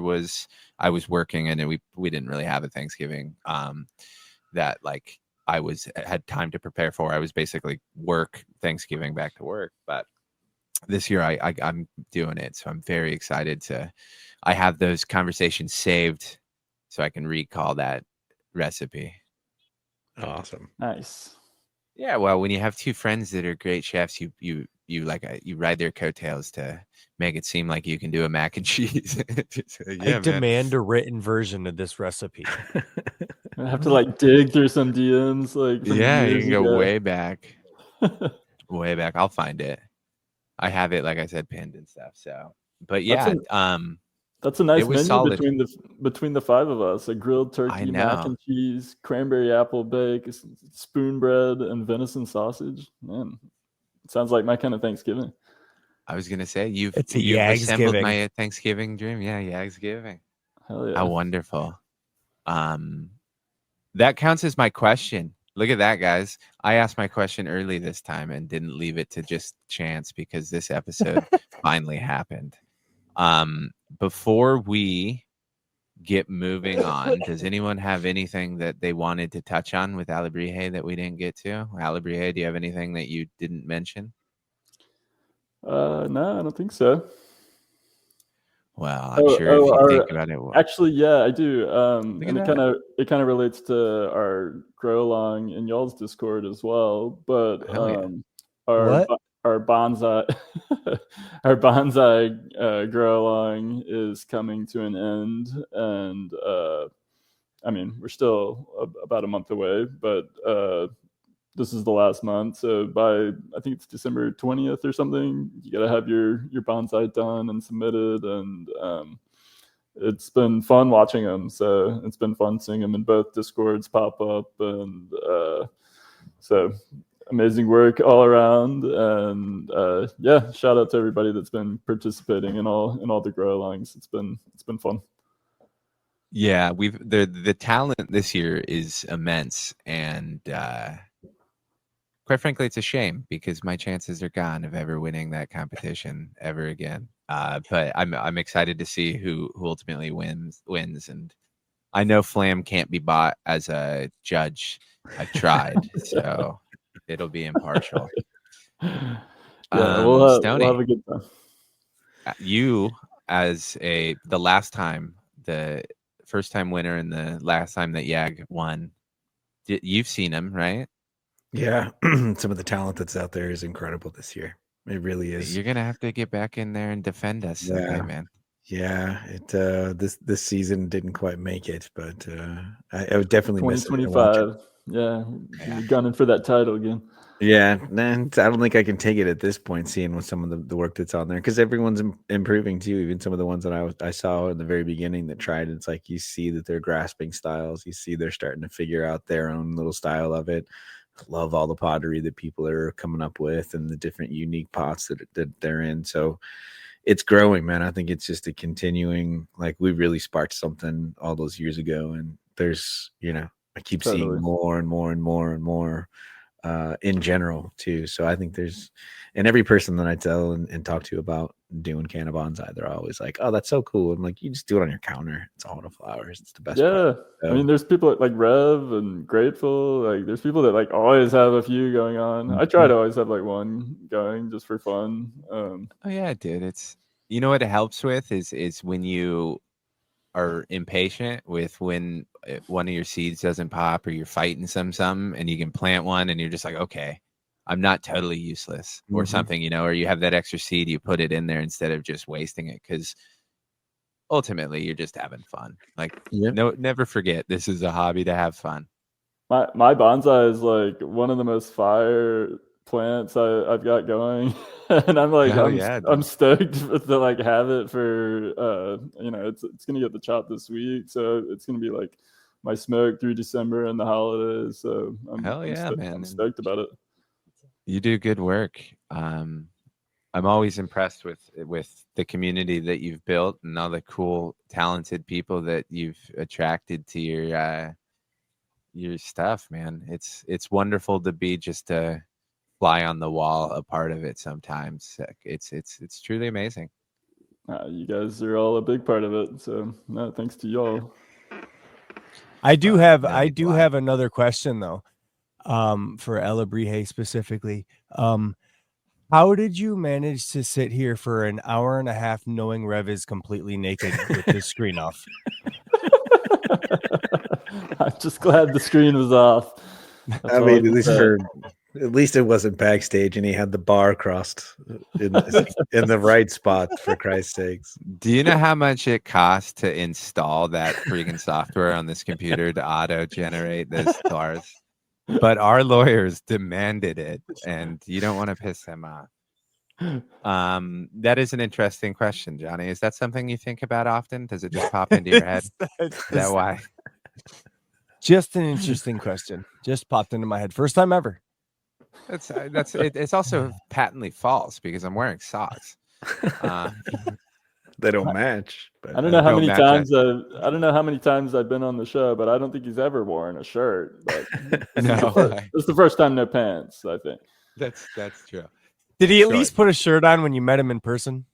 I was working and we didn't really have a Thanksgiving that like had time to prepare for. I was basically Thanksgiving back to work. But this year I'm doing it. So I'm very excited I have those conversations saved so I can recall that recipe. Awesome. Nice. Yeah, well, when you have two friends that are great chefs, you ride their coattails to make it seem like you can do a mac and cheese. I demand a written version of this recipe. I have to like dig through some DMs, like from you years can go ago. way back, way back. I'll find it. I have it, like I said, pinned and stuff. So, but yeah, that's a nice it was menu solid. between the five of us: a grilled turkey, mac and cheese, cranberry apple bake, spoon bread, and venison sausage. Man, it sounds like my kind of Thanksgiving. I was gonna say you've Yagsgiving. assembled my Thanksgiving dream. Yeah, Yagsgiving. Hell yeah! How wonderful. That counts as my question. Look at that, guys. I asked my question early this time and didn't leave it to just chance because this episode finally happened. Before we get moving on, does anyone have anything that they wanted to touch on with Alebrije that we didn't get to? Alebrije, do you have anything that you didn't mention? No, I don't think so. Well, I'm sure if you think about it. Actually, yeah, I do. And it kind of relates to our grow along in y'all's Discord as well. But our bonsai our bonsai grow along is coming to an end, and I mean we're still about a month away, but this is the last month, so by I think it's December 20th or something, you got to have your bonsai done and submitted, and it's been fun watching them. So it's been fun seeing them in both Discords pop up, and so amazing work all around. And yeah, shout out to everybody that's been participating in all the grow alongs. It's been fun. Yeah, the talent this year is immense, and quite frankly, it's a shame because my chances are gone of ever winning that competition ever again. But I'm excited to see who ultimately wins. And I know Flam can't be bought as a judge. I've tried, so it'll be impartial. Yeah, we'll Stoney, have a good time. You as the first time winner and the last time that Yag won, you've seen him, right? Yeah, some of the talent that's out there is incredible this year. It really is. You're gonna have to get back in there and defend us someday, man. Yeah, this season didn't quite make it, but I would definitely miss it. 2025. Yeah, you're gunning for that title again. Yeah, I don't think I can take it at this point, seeing with some of the work that's on there, because everyone's improving too. Even some of the ones that I saw in the very beginning that tried, it's like you see that they're grasping styles. You see they're starting to figure out their own little style of it. Love all the pottery that people are coming up with and the different unique pots that they're in. So it's growing, man. I think it's just a continuing, like we really sparked something all those years ago. And there's, I keep seeing more and more and more and more in general too. So I think and every person that I tell and talk to about doing canna bonsai, they're always like, "Oh, that's so cool." I'm like, "You just do it on your counter. It's all the flowers. It's the best part." Yeah. So, I mean, there's people like Rev and Grateful. Like, there's people that like always have a few going on. I try to always have like one going just for fun. Oh yeah, dude. It's what it helps with is when you are impatient with when one of your seeds doesn't pop or you're fighting something and you can plant one and you're just like, okay, I'm not totally useless or something, or you have that extra seed, you put it in there instead of just wasting it, because ultimately you're just having fun. Like, never forget, this is a hobby to have fun. My bonsai is like one of the most fire plants I've got going, and I'm like, I'm stoked to like have it for it's gonna get the chop this week, so it's gonna be like my smoke through December and the holidays. So man, I'm stoked about it. You do good work. I'm always impressed with the community that you've built and all the cool, talented people that you've attracted to your stuff, man. It's wonderful to be just a fly on the wall, a part of it sometimes. It's truly amazing. You guys are all a big part of it, so no, thanks to y'all. I do have another question though, for Alebrije specifically. How did you manage to sit here for an hour and a half knowing Rev is completely naked with his screen off? I'm just glad the screen was off. I mean, at least it wasn't backstage and he had the bar crossed in the right spot, for Christ's sakes. Do you know how much it costs to install that freaking software on this computer to auto-generate those stars? But our lawyers demanded it, and you don't want to piss them off. That is an interesting question, Johnny. Is that something you think about often? Does it just pop into your head? Is that why? Just an interesting question. Just popped into my head. First time ever. It's also patently false because I'm wearing socks. They don't match. But I don't know how many times I've been on the show, but I don't think he's ever worn a shirt. But it's the first time no pants, I think. That's true. Did he at least put a shirt on when you met him in person?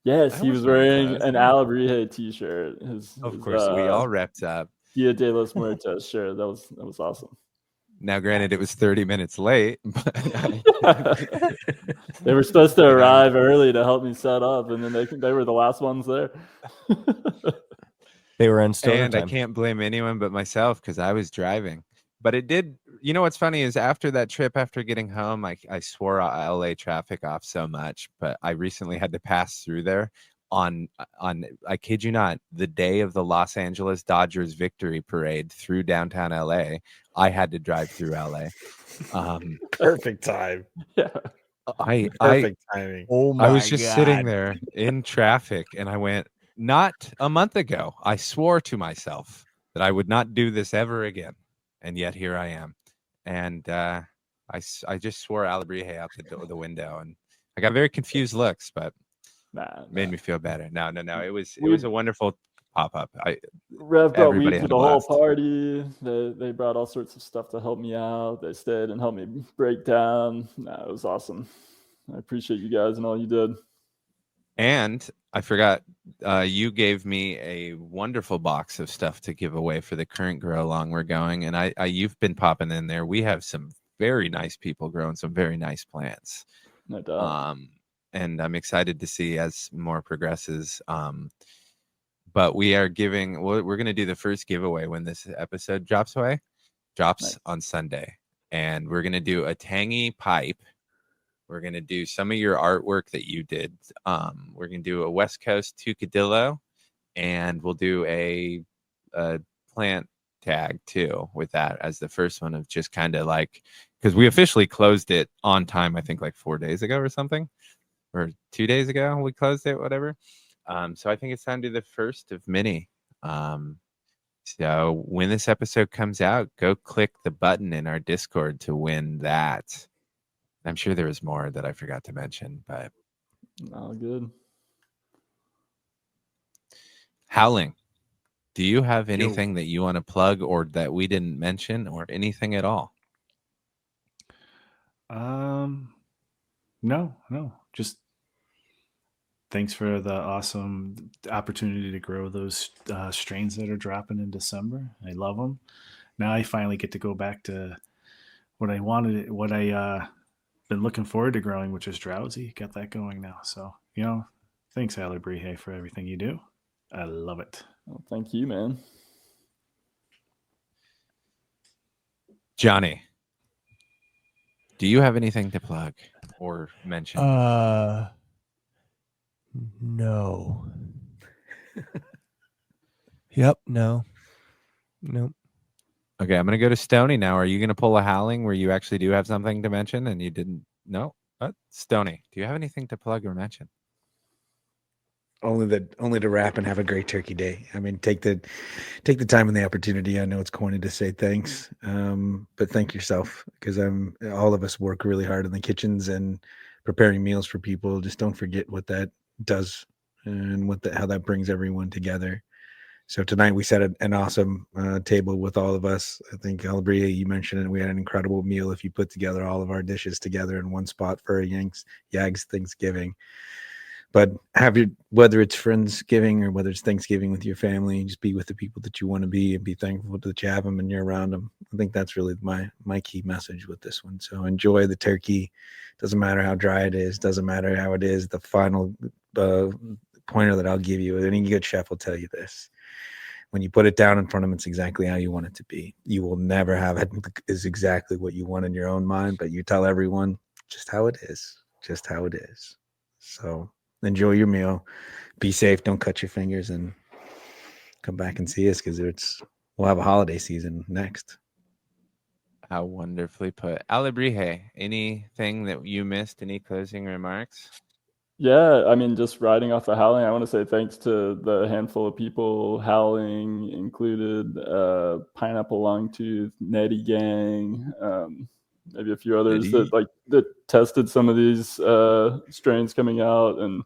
Yes, he was wearing an Alebrije t-shirt. Of course, we all repped up. Dia de los Muertos shirt. That was awesome. Now, granted, it was 30 minutes late, but they were supposed to arrive early to help me set up, and then they were the last ones there. They were in stoner time. I can't blame anyone but myself because I was driving. But it did. You know what's funny is after that trip, after getting home, I swore LA traffic off so much. But I recently had to pass through there on I kid you not, the day of the Los Angeles Dodgers victory parade through downtown LA. I had to drive through LA. Perfect time. Yeah. Perfect timing. Oh my I was just God. sitting there in traffic and I went, not a month ago, I swore to myself that I would not do this ever again. And yet here I am. And I just swore Alebrije out the window, and I got very confused looks, but made me feel better. No. It was a wonderful pop-up. Rev brought weed to the whole party. They brought all sorts of stuff to help me out. They stayed and helped me break down. It was awesome. I appreciate you guys and all you did. And I forgot, you gave me a wonderful box of stuff to give away for the current grow along we're going. And you've been popping in there. We have some very nice people growing some very nice plants. No doubt. And I'm excited to see as more progresses. But we're going to do the first giveaway when this episode drops nice. On Sunday. And we're going to do a tangy pipe. We're going to do some of your artwork that you did. We're going to do a West Coast Tucadillo, and we'll do a plant tag too with that as the first one, of just kind of like, because we officially closed it on time, I think like 4 days ago or something, or 2 days ago we closed it, whatever. So I think it's time to do the first of many. So when this episode comes out, go click the button in our Discord to win that. I'm sure there was more that I forgot to mention, but all good. Howling, do you have anything that you want to plug or that we didn't mention or anything at all? No, just thanks for the awesome opportunity to grow those strains that are dropping in December. I love them. Now I finally get to go back to what I wanted, what I been looking forward to growing, which is drowsy. Got that going now. So, thanks, Alebrije, for everything you do. I love it. Well, thank you, man. Johnny, do you have anything to plug or mention? No. Yep, no. Nope. Okay, I'm going to go to Stoney now. Are you going to pull a howling where you actually do have something to mention and you didn't? No? Stoney, do you have anything to plug or mention? Only to wrap and have a great turkey day. I mean, take the time and the opportunity. I know it's corny to say thanks, but thank yourself, because all of us work really hard in the kitchens and preparing meals for people. Just don't forget what that does and how that brings everyone together. So tonight we set an awesome table with all of us. I think, Alebrije, you mentioned it. We had an incredible meal if you put together all of our dishes together in one spot for a Yags Thanksgiving. But whether it's Friendsgiving or whether it's Thanksgiving with your family, just be with the people that you want to be and be thankful that you have them and you're around them. I think that's really my key message with this one. So enjoy the turkey. Doesn't matter how dry it is. Doesn't matter how it is. The final pointer that I'll give you, any good chef will tell you this: when you put it down in front of them, it's exactly how you want it to be. You will never have it is exactly what you want in your own mind, but you tell everyone just how it is. So enjoy your meal. Be safe. Don't cut your fingers, and come back and see us, because we'll have a holiday season next. How wonderfully put. Alebrije, anything that you missed? Any closing remarks? Yeah, I mean, just riding off the Howling, I want to say thanks to the handful of people, Howling included, Pineapple Longtooth, Netty Gang, maybe a few others Netty. that tested some of these strains coming out and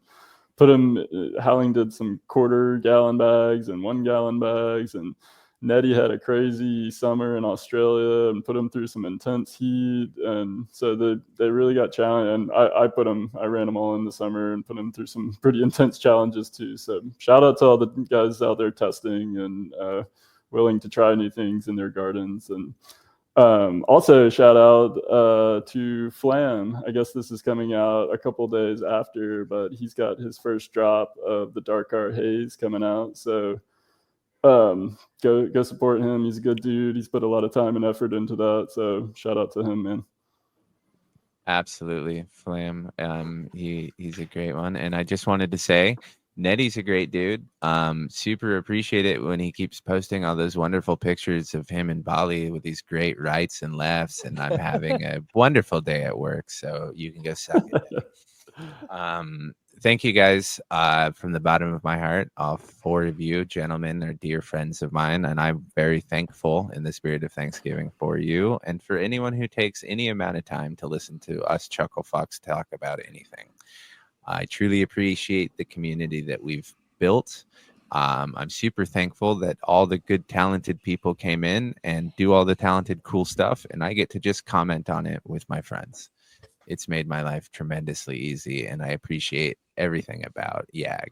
put them. Howling did some quarter-gallon bags and 1-gallon bags, and Netty had a crazy summer in Australia and put them through some intense heat, and so they really got challenged. And I ran them all in the summer and put them through some pretty intense challenges too. So shout out to all the guys out there testing and willing to try new things in their gardens. And also shout out to Flam. I guess this is coming out a couple days after, but he's got his first drop of the Dark Art Haze coming out. So go support him. He's a good dude. He's put a lot of time and effort into that. So shout out to him, man. Absolutely, Flam. He's a great one. And I just wanted to say, Netty's a great dude. Super appreciate it when he keeps posting all those wonderful pictures of him in Bali with these great rights and lefts. And I'm having a wonderful day at work. So you can go suck it. Thank you guys from the bottom of my heart. All 4 of you gentlemen are dear friends of mine, and I'm very thankful in the spirit of Thanksgiving for you and for anyone who takes any amount of time to listen to us Chuckle Fox talk about anything. I truly appreciate the community that we've built. I'm super thankful that all the good, talented people came in and do all the talented, cool stuff, and I get to just comment on it with my friends. It's made my life tremendously easy, and I appreciate everything about YAG.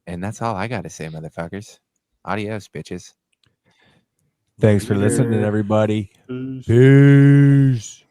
And that's all I got to say, motherfuckers. Adios, bitches. Thanks for listening, everybody. Peace. Peace.